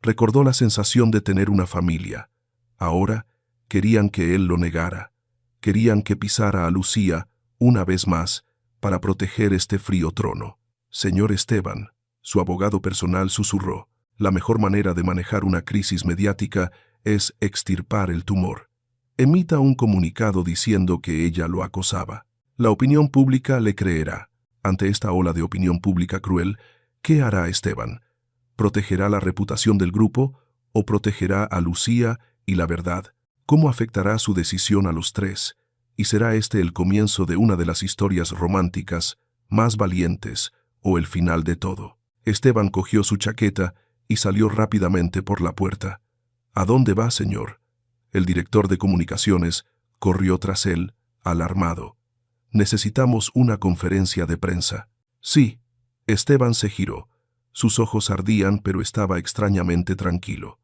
Recordó la sensación de tener una familia. Ahora querían que él lo negara. Querían que pisara a Lucía una vez más para proteger este frío trono. Señor Esteban, su abogado personal susurró, la mejor manera de manejar una crisis mediática es extirpar el tumor. Emita un comunicado diciendo que ella lo acosaba. La opinión pública le creerá. Ante esta ola de opinión pública cruel, ¿qué hará Esteban? ¿Protegerá la reputación del grupo o protegerá a Lucía y la verdad? ¿Cómo afectará su decisión a los tres? ¿Y será este el comienzo de una de las historias románticas más valientes o el final de todo? Esteban cogió su chaqueta y salió rápidamente por la puerta. ¿A dónde va, señor? El director de comunicaciones corrió tras él, alarmado. Necesitamos una conferencia de prensa. Sí. Esteban se giró. Sus ojos ardían, pero estaba extrañamente tranquilo.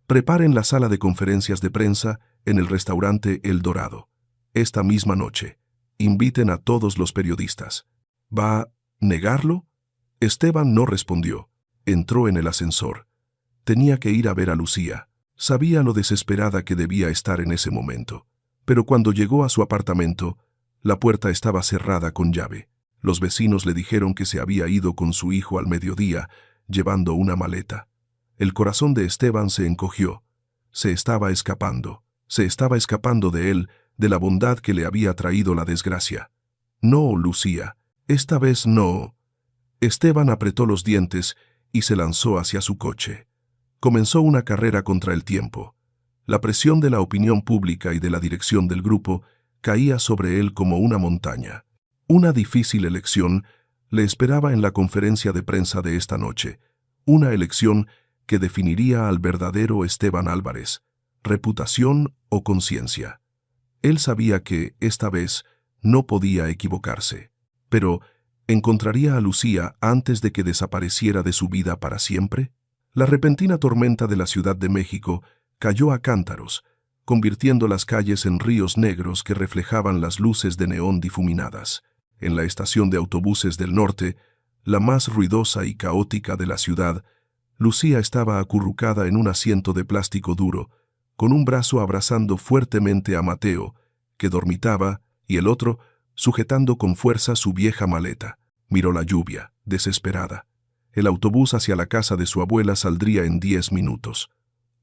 Preparen la sala de conferencias de prensa en el restaurante El Dorado. Esta misma noche. Inviten a todos los periodistas. ¿Va a negarlo? Esteban no respondió. Entró en el ascensor. Tenía que ir a ver a Lucía. Sabía lo desesperada que debía estar en ese momento. Pero cuando llegó a su apartamento, la puerta estaba cerrada con llave. Los vecinos le dijeron que se había ido con su hijo al mediodía, llevando una maleta. El corazón de Esteban se encogió. Se estaba escapando de él, de la bondad que le había traído la desgracia. No, Lucía, esta vez no. Esteban apretó los dientes y se lanzó hacia su coche. Comenzó una carrera contra el tiempo. La presión de la opinión pública y de la dirección del grupo caía sobre él como una montaña. Una difícil elección le esperaba en la conferencia de prensa de esta noche, una elección que definiría al verdadero Esteban Álvarez, reputación o conciencia. Él sabía que, esta vez, no podía equivocarse, pero ¿encontraría a Lucía antes de que desapareciera de su vida para siempre? La repentina tormenta de la Ciudad de México cayó a cántaros, convirtiendo las calles en ríos negros que reflejaban las luces de neón difuminadas. En la estación de autobuses del norte, la más ruidosa y caótica de la ciudad, Lucía estaba acurrucada en un asiento de plástico duro, con un brazo abrazando fuertemente a Mateo, que dormitaba, y el otro sujetando con fuerza su vieja maleta. Miró la lluvia, desesperada. El autobús hacia la casa de su abuela saldría en 10 minutos.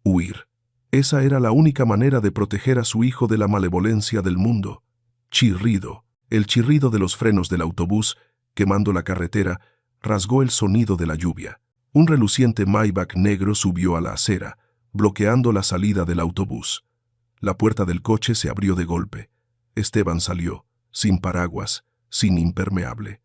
Huir. Esa era la única manera de proteger a su hijo de la malevolencia del mundo. Chirrido. El chirrido de los frenos del autobús, quemando la carretera, rasgó el sonido de la lluvia. Un reluciente Maybach negro subió a la acera, bloqueando la salida del autobús. La puerta del coche se abrió de golpe. Esteban salió, sin paraguas, sin impermeable.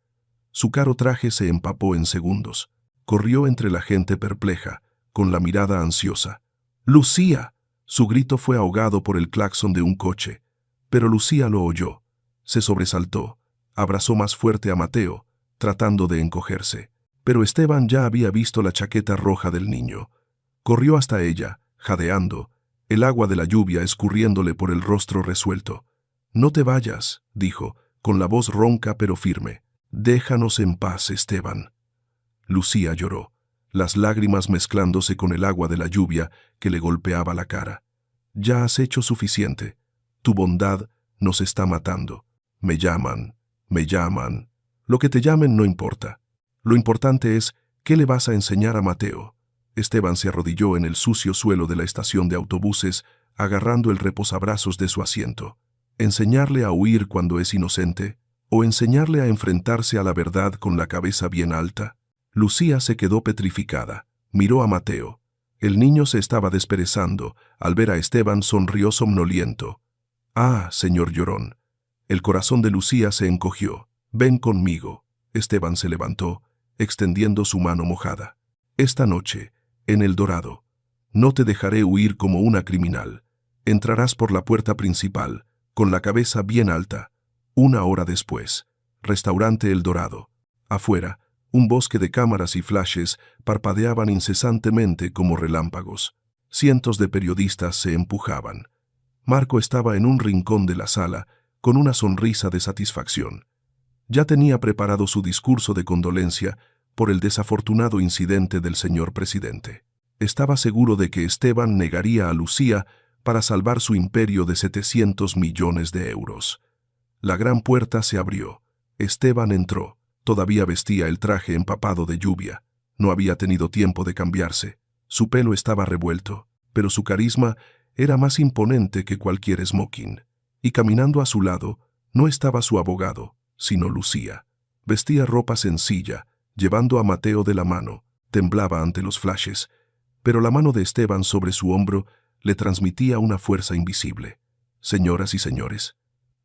Su caro traje se empapó en segundos. Corrió entre la gente perpleja, con la mirada ansiosa. ¡Lucía! Su grito fue ahogado por el claxon de un coche, pero Lucía lo oyó. Se sobresaltó, abrazó más fuerte a Mateo, tratando de encogerse. Pero Esteban ya había visto la chaqueta roja del niño. Corrió hasta ella, jadeando, el agua de la lluvia escurriéndole por el rostro resuelto. «No te vayas», dijo, con la voz ronca pero firme. «Déjanos en paz, Esteban». Lucía lloró, las lágrimas mezclándose con el agua de la lluvia que le golpeaba la cara. «Ya has hecho suficiente. Tu bondad nos está matando. Me llaman, me llaman. Lo que te llamen no importa. Lo importante es, ¿qué le vas a enseñar a Mateo?». Esteban se arrodilló en el sucio suelo de la estación de autobuses, agarrando el reposabrazos de su asiento. ¿Enseñarle a huir cuando es inocente? ¿O enseñarle a enfrentarse a la verdad con la cabeza bien alta? Lucía se quedó petrificada. Miró a Mateo. El niño se estaba desperezando. Al ver a Esteban sonrió somnoliento. «Ah, señor llorón». El corazón de Lucía se encogió. «Ven conmigo». Esteban se levantó, extendiendo su mano mojada. «Esta noche, en El Dorado. No te dejaré huir como una criminal. Entrarás por la puerta principal, con la cabeza bien alta. 1 hora después. Restaurante El Dorado. Afuera, un bosque de cámaras y flashes parpadeaban incesantemente como relámpagos. Cientos de periodistas se empujaban. Marco estaba en un rincón de la sala, con una sonrisa de satisfacción. Ya tenía preparado su discurso de condolencia por el desafortunado incidente del señor presidente. Estaba seguro de que Esteban negaría a Lucía para salvar su imperio de 700 millones de euros. La gran puerta se abrió. Esteban entró. Todavía vestía el traje empapado de lluvia. No había tenido tiempo de cambiarse. Su pelo estaba revuelto, pero su carisma era más imponente que cualquier smoking. Y caminando a su lado, no estaba su abogado, sino Lucía. Vestía ropa sencilla, llevando a Mateo de la mano. Temblaba ante los flashes, pero la mano de Esteban sobre su hombro le transmitía una fuerza invisible. «Señoras y señores».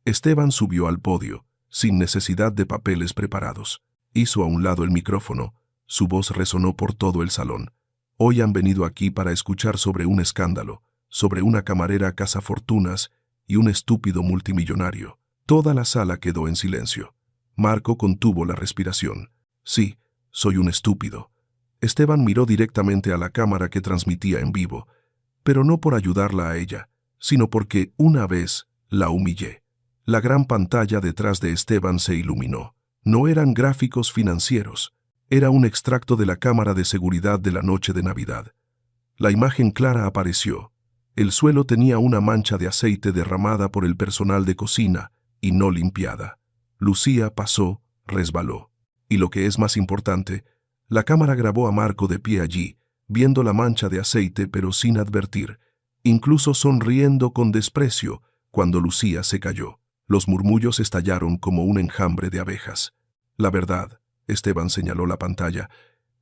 Esteban subió al podio, sin necesidad de papeles preparados. Hizo a un lado el micrófono. Su voz resonó por todo el salón. «Hoy han venido aquí para escuchar sobre un escándalo, sobre una camarera cazafortunas y un estúpido multimillonario». Toda la sala quedó en silencio. Marco contuvo la respiración. «Sí, soy un estúpido». Esteban miró directamente a la cámara que transmitía en vivo, pero no por ayudarla a ella, sino porque una vez la humillé. La gran pantalla detrás de Esteban se iluminó. No eran gráficos financieros, era un extracto de la cámara de seguridad de la noche de Navidad. La imagen clara apareció. El suelo tenía una mancha de aceite derramada por el personal de cocina y no limpiada. Lucía pasó, resbaló. Y lo que es más importante, la cámara grabó a Marco de pie allí, viendo la mancha de aceite pero sin advertir, incluso sonriendo con desprecio cuando Lucía se cayó. Los murmullos estallaron como un enjambre de abejas. «La verdad», Esteban señaló la pantalla,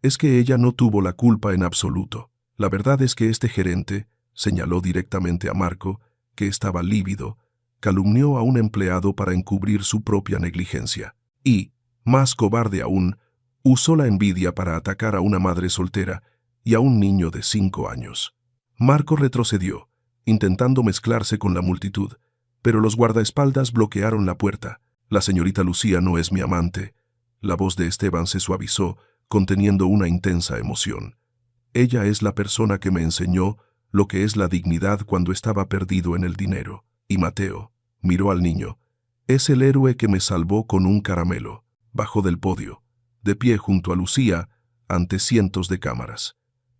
«es que ella no tuvo la culpa en absoluto. La verdad es que este gerente», señaló directamente a Marco, que estaba lívido, calumnió a un empleado para encubrir su propia negligencia. Y, más cobarde aún, usó la envidia para atacar a una madre soltera y a un niño de 5 años. Marco retrocedió, intentando mezclarse con la multitud, pero los guardaespaldas bloquearon la puerta. «La señorita Lucía no es mi amante». La voz de Esteban se suavizó, conteniendo una intensa emoción. «Ella es la persona que me enseñó lo que es la dignidad cuando estaba perdido en el dinero». Y Mateo miró al niño. «Es el héroe que me salvó con un caramelo». Bajó del podio, de pie junto a Lucía, ante cientos de cámaras.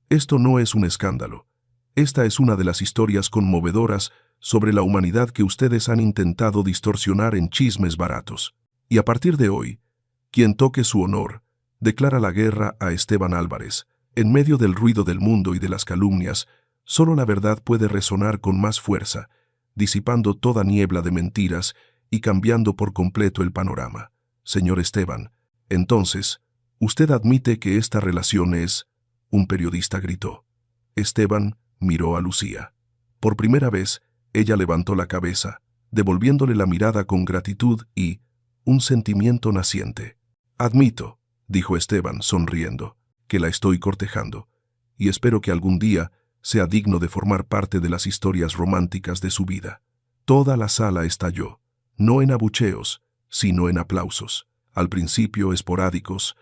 «Esto no es un escándalo. Esta es una de las historias conmovedoras sobre la humanidad que ustedes han intentado distorsionar en chismes baratos. Y a partir de hoy, quien toque su honor, declara la guerra a Esteban Álvarez. En medio del ruido del mundo y de las calumnias, solo la verdad puede resonar con más fuerza, disipando toda niebla de mentiras y cambiando por completo el panorama. Señor Esteban, entonces, usted admite que esta relación es...». Un periodista gritó. Esteban miró a Lucía. Por primera vez, ella levantó la cabeza, devolviéndole la mirada con gratitud y un sentimiento naciente. «Admito», dijo Esteban, sonriendo, «que la estoy cortejando, y espero que algún día sea digno de formar parte de las historias románticas de su vida». Toda la sala estalló, no en abucheos, sino en aplausos, al principio esporádicos,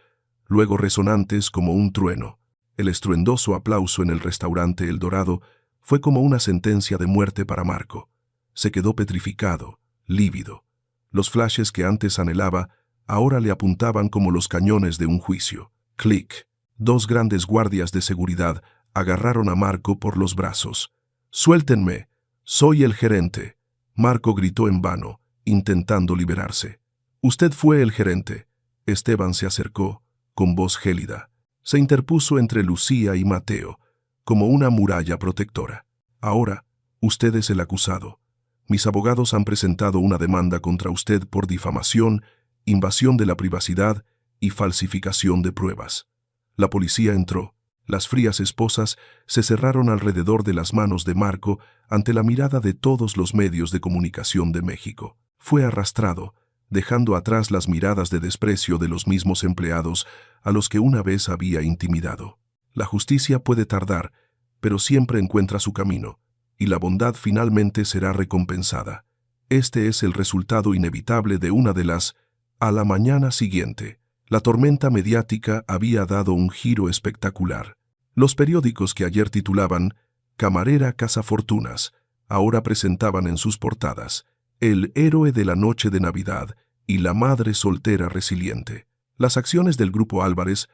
luego resonantes como un trueno. El estruendoso aplauso en el restaurante El Dorado fue como una sentencia de muerte para Marco. Se quedó petrificado, lívido. Los flashes que antes anhelaba ahora le apuntaban como los cañones de un juicio. Clic. 2 grandes guardias de seguridad agarraron a Marco por los brazos. «¡Suéltenme! ¡Soy el gerente!». Marco gritó en vano, intentando liberarse. «Usted fue el gerente». Esteban se acercó, con voz gélida. Se interpuso entre Lucía y Mateo, como una muralla protectora. «Ahora, usted es el acusado. Mis abogados han presentado una demanda contra usted por difamación, invasión de la privacidad y falsificación de pruebas». La policía entró. Las frías esposas se cerraron alrededor de las manos de Marco ante la mirada de todos los medios de comunicación de México. Fue arrastrado, dejando atrás las miradas de desprecio de los mismos empleados a los que una vez había intimidado. La justicia puede tardar, pero siempre encuentra su camino, y la bondad finalmente será recompensada. Este es el resultado inevitable de una de las... A la mañana siguiente, la tormenta mediática había dado un giro espectacular. Los periódicos que ayer titulaban «Camarera cazafortunas» ahora presentaban en sus portadas «El héroe de la noche de Navidad» y «La madre soltera resiliente». Las acciones del Grupo Álvarez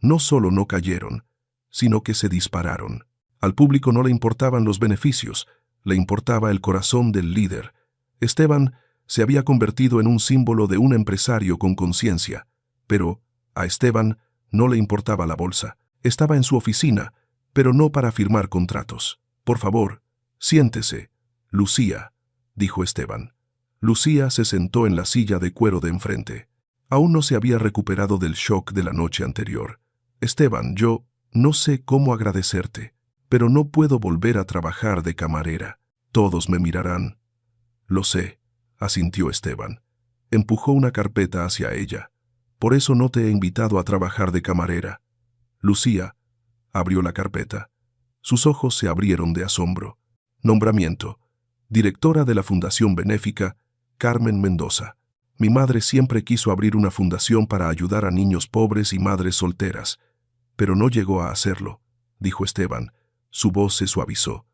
no solo no cayeron, sino que se dispararon. Al público no le importaban los beneficios, le importaba el corazón del líder. Esteban se había convertido en un símbolo de un empresario con conciencia, pero a Esteban no le importaba la bolsa. Estaba en su oficina, pero no para firmar contratos. «Por favor, siéntese, Lucía», dijo Esteban. Lucía se sentó en la silla de cuero de enfrente. Aún no se había recuperado del shock de la noche anterior. «Esteban, yo no sé cómo agradecerte, pero no puedo volver a trabajar de camarera. Todos me mirarán». «Lo sé», asintió Esteban. Empujó una carpeta hacia ella. «Por eso no te he invitado a trabajar de camarera». Lucía abrió la carpeta. Sus ojos se abrieron de asombro. Nombramiento. Directora de la Fundación Benéfica, Carmen Mendoza. Mi madre siempre quiso abrir una fundación para ayudar a niños pobres y madres solteras, pero no llegó a hacerlo, dijo Esteban. Su voz se suavizó.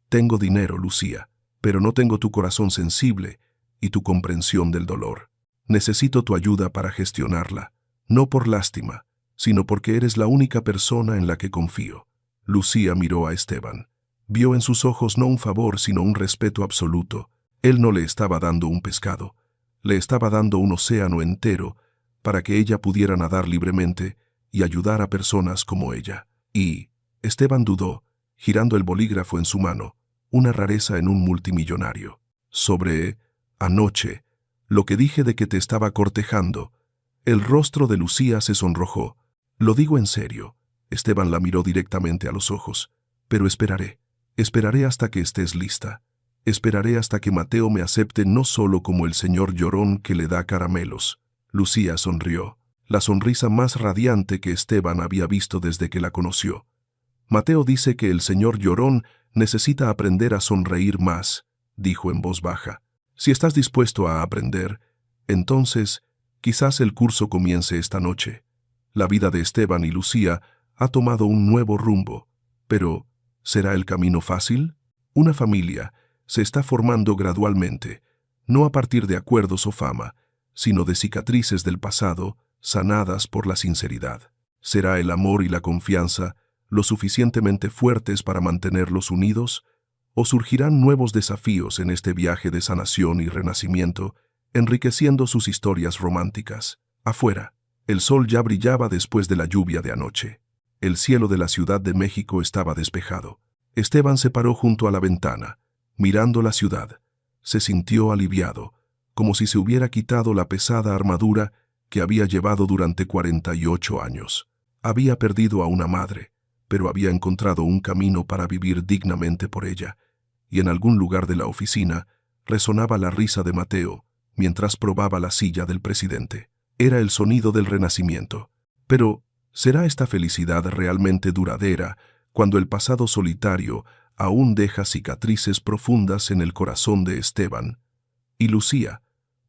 Tengo dinero, Lucía, pero no tengo tu corazón sensible y tu comprensión del dolor. Necesito tu ayuda para gestionarla, no por lástima, sino porque eres la única persona en la que confío. Lucía miró a Esteban. Vio en sus ojos no un favor, sino un respeto absoluto. Él no le estaba dando un pescado, le estaba dando un océano entero para que ella pudiera nadar libremente y ayudar a personas como ella. Y Esteban dudó, girando el bolígrafo en su mano, una rareza en un multimillonario. Sobre anoche, lo que dije de que te estaba cortejando. El rostro de Lucía se sonrojó. Lo digo en serio. Esteban la miró directamente a los ojos. Pero esperaré hasta que estés lista. Esperaré hasta que Mateo me acepte no solo como el señor llorón que le da caramelos. Lucía sonrió, la sonrisa más radiante que Esteban había visto desde que la conoció. Mateo dice que el señor llorón necesita aprender a sonreír más, dijo en voz baja. Si estás dispuesto a aprender, entonces quizás el curso comience esta noche. La vida de Esteban y Lucía ha tomado un nuevo rumbo, pero ¿será el camino fácil? Una familia se está formando gradualmente, no a partir de acuerdos o fama, sino de cicatrices del pasado sanadas por la sinceridad. ¿Será el amor y la confianza lo suficientemente fuertes para mantenerlos unidos? ¿O surgirán nuevos desafíos en este viaje de sanación y renacimiento, enriqueciendo sus historias románticas? Afuera, el sol ya brillaba después de la lluvia de anoche. El cielo de la Ciudad de México estaba despejado. Esteban se paró junto a la ventana, mirando la ciudad. Se sintió aliviado, como si se hubiera quitado la pesada armadura que había llevado durante 48 años. Había perdido a una madre, pero había encontrado un camino para vivir dignamente por ella, y en algún lugar de la oficina resonaba la risa de Mateo mientras probaba la silla del presidente. Era el sonido del renacimiento. Pero, ¿será esta felicidad realmente duradera cuando el pasado solitario aún deja cicatrices profundas en el corazón de Esteban? ¿Y Lucía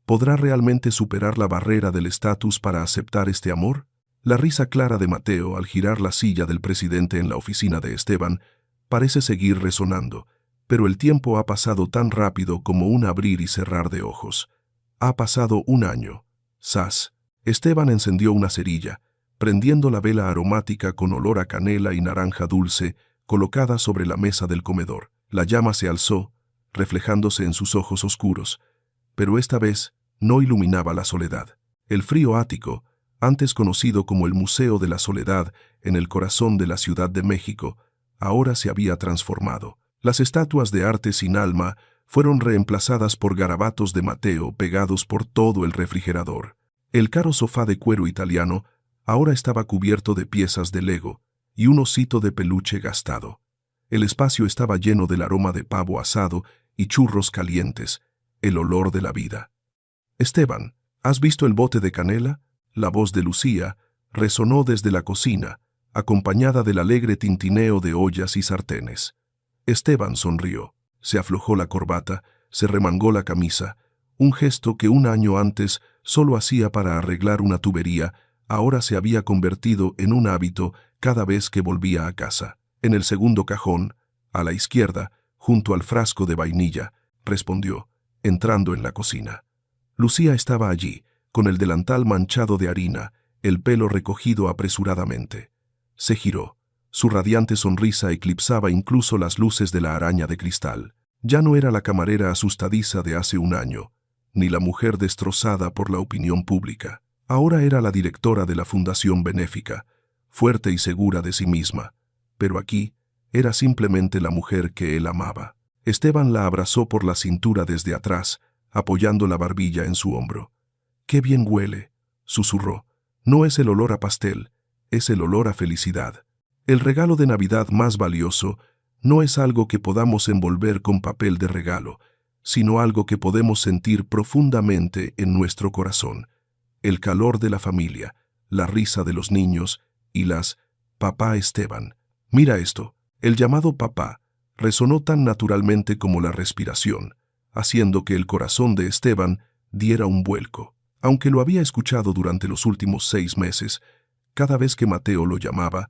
podrá realmente superar la barrera del estatus para aceptar este amor? La risa clara de Mateo al girar la silla del presidente en la oficina de Esteban parece seguir resonando, pero el tiempo ha pasado tan rápido como un abrir y cerrar de ojos. Ha pasado un año. ¡Zas! Esteban encendió una cerilla, prendiendo la vela aromática con olor a canela y naranja dulce colocada sobre la mesa del comedor. La llama se alzó, reflejándose en sus ojos oscuros, pero esta vez no iluminaba la soledad. El frío ático, antes conocido como el Museo de la Soledad en el corazón de la Ciudad de México, ahora se había transformado. Las estatuas de arte sin alma fueron reemplazadas por garabatos de Mateo pegados por todo el refrigerador. El caro sofá de cuero italiano ahora estaba cubierto de piezas de Lego y un osito de peluche gastado. El espacio estaba lleno del aroma de pavo asado y churros calientes, el olor de la vida. «Esteban, ¿has visto el bote de canela?». La voz de Lucía resonó desde la cocina, acompañada del alegre tintineo de ollas y sartenes. Esteban sonrió, se aflojó la corbata, se remangó la camisa, un gesto que un año antes solo hacía para arreglar una tubería, ahora se había convertido en un hábito cada vez que volvía a casa. En el segundo cajón, a la izquierda, junto al frasco de vainilla, respondió, entrando en la cocina. Lucía estaba allí, con el delantal manchado de harina, el pelo recogido apresuradamente. Se giró. Su radiante sonrisa eclipsaba incluso las luces de la araña de cristal. Ya no era la camarera asustadiza de hace un año, ni la mujer destrozada por la opinión pública. Ahora era la directora de la fundación benéfica, fuerte y segura de sí misma, pero aquí era simplemente la mujer que él amaba. Esteban la abrazó por la cintura desde atrás, apoyando la barbilla en su hombro. «¡Qué bien huele!», susurró. «No es el olor a pastel, es el olor a felicidad». El regalo de Navidad más valioso no es algo que podamos envolver con papel de regalo, sino algo que podemos sentir profundamente en nuestro corazón. El calor de la familia, la risa de los niños y las «Papá Esteban». Mira esto, el llamado papá resonó tan naturalmente como la respiración, haciendo que el corazón de Esteban diera un vuelco. Aunque lo había escuchado durante los últimos 6 meses, cada vez que Mateo lo llamaba,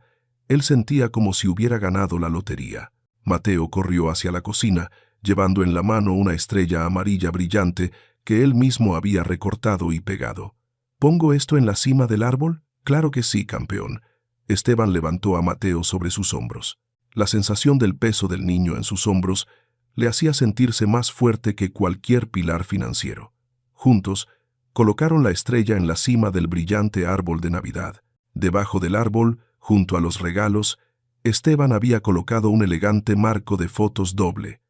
él sentía como si hubiera ganado la lotería. Mateo corrió hacia la cocina, llevando en la mano una estrella amarilla brillante que él mismo había recortado y pegado. «¿Pongo esto en la cima del árbol?». «Claro que sí, campeón». Esteban levantó a Mateo sobre sus hombros. La sensación del peso del niño en sus hombros le hacía sentirse más fuerte que cualquier pilar financiero. Juntos, colocaron la estrella en la cima del brillante árbol de Navidad. Debajo del árbol, junto a los regalos, Esteban había colocado un elegante marco de fotos doble.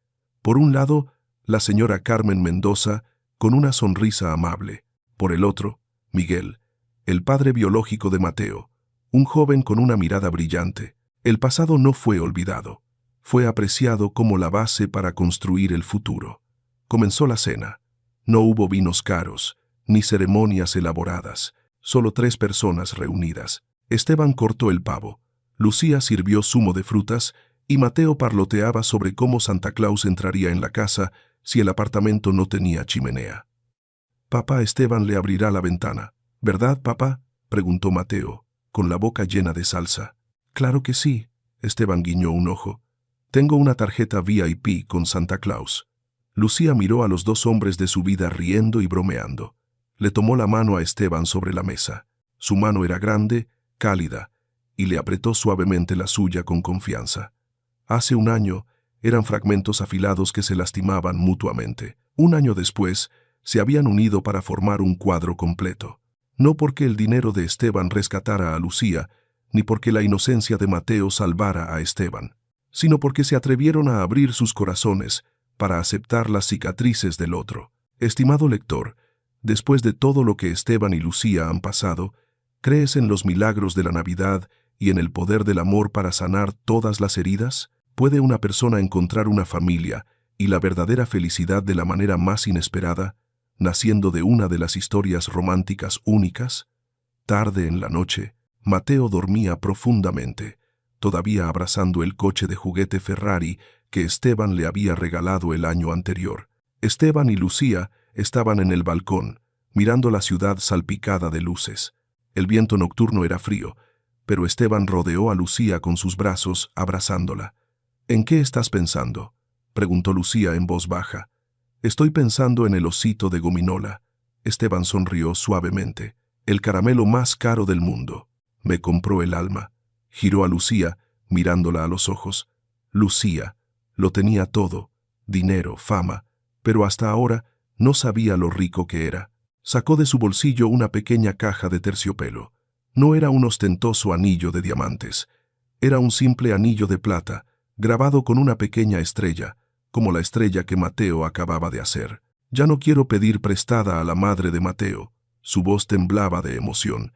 Por un lado, la señora Carmen Mendoza, con una sonrisa amable. Por el otro, Miguel, el padre biológico de Mateo, un joven con una mirada brillante. El pasado no fue olvidado. Fue apreciado como la base para construir el futuro. Comenzó la cena. No hubo vinos caros, ni ceremonias elaboradas, solo 3 personas reunidas. Esteban cortó el pavo, Lucía sirvió zumo de frutas y Mateo parloteaba sobre cómo Santa Claus entraría en la casa si el apartamento no tenía chimenea. «Papá Esteban le abrirá la ventana, ¿verdad, papá?», preguntó Mateo, con la boca llena de salsa. «Claro que sí», Esteban guiñó un ojo. «Tengo una tarjeta VIP con Santa Claus». Lucía miró a los 2 hombres de su vida riendo y bromeando. Le tomó la mano a Esteban sobre la mesa. Su mano era grande, cálida, y le apretó suavemente la suya con confianza. Hace un año eran fragmentos afilados que se lastimaban mutuamente. Un año después, se habían unido para formar un cuadro completo. No porque el dinero de Esteban rescatara a Lucía, ni porque la inocencia de Mateo salvara a Esteban, sino porque se atrevieron a abrir sus corazones para aceptar las cicatrices del otro. Estimado lector, después de todo lo que Esteban y Lucía han pasado, ¿crees en los milagros de la Navidad y en el poder del amor para sanar todas las heridas? ¿Puede una persona encontrar una familia y la verdadera felicidad de la manera más inesperada, naciendo de una de las historias románticas únicas? Tarde en la noche, Mateo dormía profundamente, todavía abrazando el coche de juguete Ferrari que Esteban le había regalado el año anterior. Esteban y Lucía estaban en el balcón, mirando la ciudad salpicada de luces. El viento nocturno era frío, pero Esteban rodeó a Lucía con sus brazos, abrazándola. «¿En qué estás pensando?», preguntó Lucía en voz baja. «Estoy pensando en el osito de gominola». Esteban sonrió suavemente. «El caramelo más caro del mundo. Me compró el alma». Giró a Lucía, mirándola a los ojos. Lucía lo tenía todo: dinero, fama, pero hasta ahora no sabía lo rico que era. Sacó de su bolsillo una pequeña caja de terciopelo. No era un ostentoso anillo de diamantes. Era un simple anillo de plata, grabado con una pequeña estrella, como la estrella que Mateo acababa de hacer. «Ya no quiero pedir prestada a la madre de Mateo». Su voz temblaba de emoción.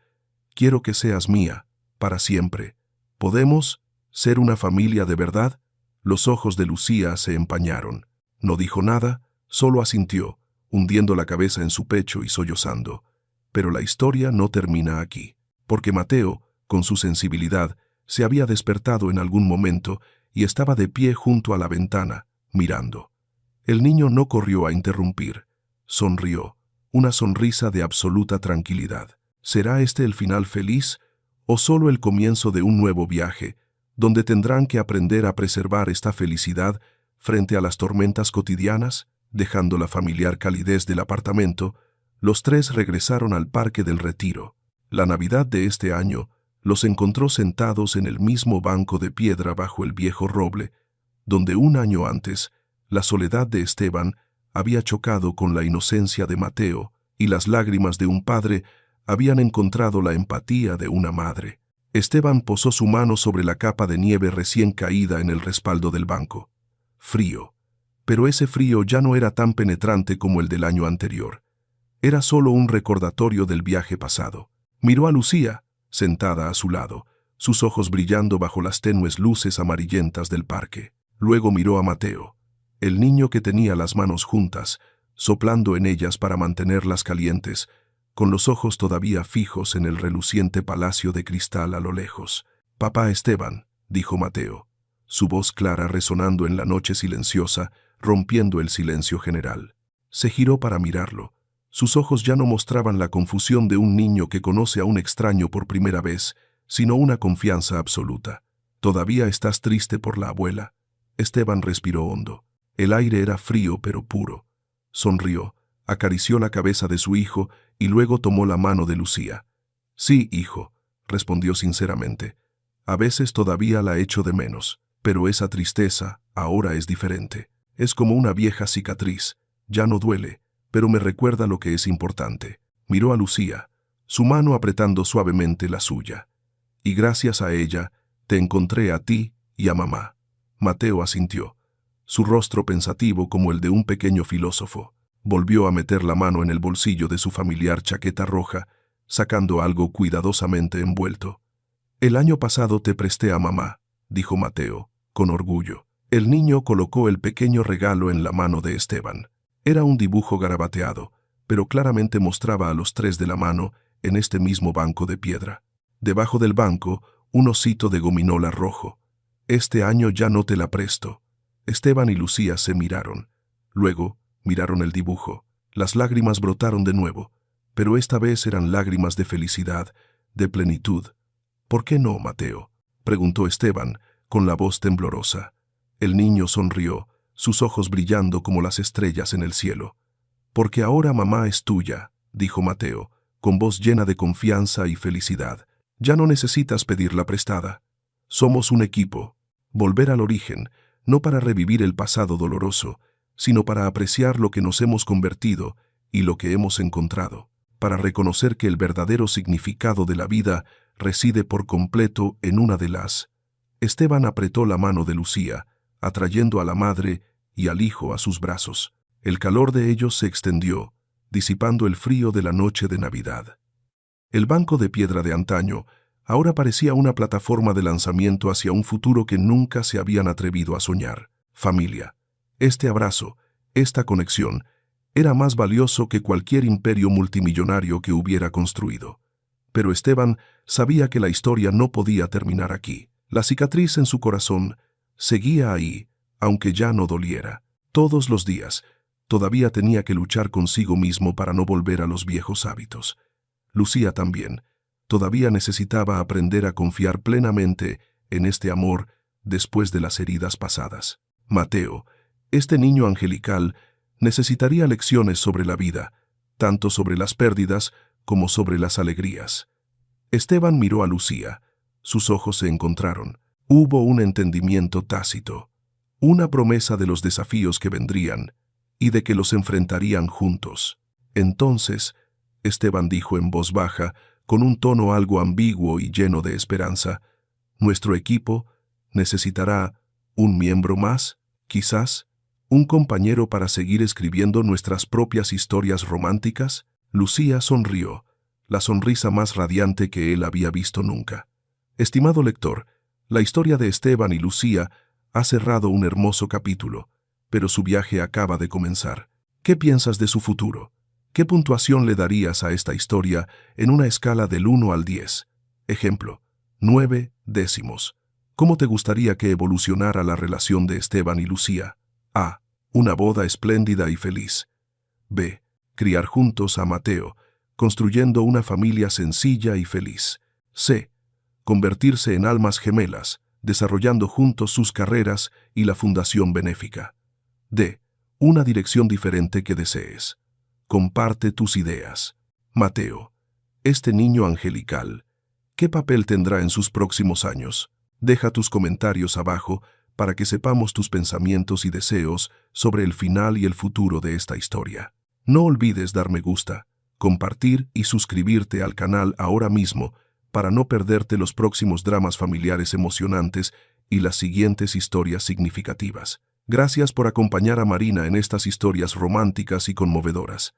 «Quiero que seas mía, para siempre. ¿Podemos ser una familia de verdad?». Los ojos de Lucía se empañaron. No dijo nada, solo asintió, hundiendo la cabeza en su pecho y sollozando. Pero la historia no termina aquí, porque Mateo, con su sensibilidad, se había despertado en algún momento y estaba de pie junto a la ventana, mirando. El niño no corrió a interrumpir. Sonrió, una sonrisa de absoluta tranquilidad. ¿Será este el final feliz o solo el comienzo de un nuevo viaje, donde tendrán que aprender a preservar esta felicidad frente a las tormentas cotidianas? Dejando la familiar calidez del apartamento, los tres regresaron al Parque del Retiro. La Navidad de este año los encontró sentados en el mismo banco de piedra bajo el viejo roble, donde un año antes la soledad de Esteban había chocado con la inocencia de Mateo y las lágrimas de un padre habían encontrado la empatía de una madre. Esteban posó su mano sobre la capa de nieve recién caída en el respaldo del banco. Frío, pero ese frío ya no era tan penetrante como el del año anterior. Era solo un recordatorio del viaje pasado. Miró a Lucía, sentada a su lado, sus ojos brillando bajo las tenues luces amarillentas del parque. Luego miró a Mateo, el niño que tenía las manos juntas, soplando en ellas para mantenerlas calientes, con los ojos todavía fijos en el reluciente palacio de cristal a lo lejos. «Papá Esteban», dijo Mateo, su voz clara resonando en la noche silenciosa, rompiendo el silencio general. Se giró para mirarlo. Sus ojos ya no mostraban la confusión de un niño que conoce a un extraño por primera vez, sino una confianza absoluta. «¿Todavía estás triste por la abuela?». Esteban respiró hondo. El aire era frío pero puro. Sonrió, acarició la cabeza de su hijo y luego tomó la mano de Lucía. «Sí, hijo», respondió sinceramente. «A veces todavía la echo de menos, pero esa tristeza ahora es diferente. Es como una vieja cicatriz. Ya no duele, pero me recuerda lo que es importante». Miró a Lucía, su mano apretando suavemente la suya. «Y gracias a ella, te encontré a ti y a mamá». Mateo asintió, su rostro pensativo como el de un pequeño filósofo. Volvió a meter la mano en el bolsillo de su familiar chaqueta roja, sacando algo cuidadosamente envuelto. «El año pasado te presté a mamá», dijo Mateo, con orgullo. El niño colocó el pequeño regalo en la mano de Esteban. Era un dibujo garabateado, pero claramente mostraba a los tres de la mano en este mismo banco de piedra. Debajo del banco, un osito de gominola rojo. «Este año ya no te la presto». Esteban y Lucía se miraron. Luego miraron el dibujo. Las lágrimas brotaron de nuevo, pero esta vez eran lágrimas de felicidad, de plenitud. «¿Por qué no, Mateo?», preguntó Esteban, con la voz temblorosa. El niño sonrió, sus ojos brillando como las estrellas en el cielo. «Porque ahora mamá es tuya», dijo Mateo, con voz llena de confianza y felicidad. «Ya no necesitas pedirla prestada. Somos un equipo. Volver al origen, no para revivir el pasado doloroso, sino para apreciar lo que nos hemos convertido y lo que hemos encontrado, para reconocer que el verdadero significado de la vida reside por completo en una de las». Esteban apretó la mano de Lucía, atrayendo a la madre y al hijo a sus brazos. El calor de ellos se extendió, disipando el frío de la noche de Navidad. El banco de piedra de antaño ahora parecía una plataforma de lanzamiento hacia un futuro que nunca se habían atrevido a soñar. Familia. Este abrazo, esta conexión, era más valioso que cualquier imperio multimillonario que hubiera construido. Pero Esteban sabía que la historia no podía terminar aquí. La cicatriz en su corazón seguía ahí, aunque ya no doliera. Todos los días, todavía tenía que luchar consigo mismo para no volver a los viejos hábitos. Lucía también. todavía necesitaba aprender a confiar plenamente en este amor después de las heridas pasadas. Mateo, este niño angelical, necesitaría lecciones sobre la vida, tanto sobre las pérdidas como sobre las alegrías. Esteban miró a Lucía. Sus ojos se encontraron. Hubo un entendimiento tácito, una promesa de los desafíos que vendrían y de que los enfrentarían juntos. Entonces, Esteban dijo en voz baja, con un tono algo ambiguo y lleno de esperanza, «Nuestro equipo necesitará un miembro más, quizás, un compañero para seguir escribiendo nuestras propias historias románticas». Lucía sonrió, la sonrisa más radiante que él había visto nunca. Estimado lector, la historia de Esteban y Lucía ha cerrado un hermoso capítulo, pero su viaje acaba de comenzar. ¿Qué piensas de su futuro? ¿Qué puntuación le darías a esta historia en una escala del 1 al 10? Ejemplo, 9 décimos. ¿Cómo te gustaría que evolucionara la relación de Esteban y Lucía? A. Una boda espléndida y feliz. B. Criar juntos a Mateo, construyendo una familia sencilla y feliz. C. Convertirse en almas gemelas, desarrollando juntos sus carreras y la fundación benéfica. D. Una dirección diferente que desees. Comparte tus ideas. Mateo, este niño angelical, ¿qué papel tendrá en sus próximos años? Deja tus comentarios abajo para que sepamos tus pensamientos y deseos sobre el final y el futuro de esta historia. No olvides dar me gusta, compartir y suscribirte al canal ahora mismo para no perderte los próximos dramas familiares emocionantes y las siguientes historias significativas. Gracias por acompañar a Marina en estas historias románticas y conmovedoras.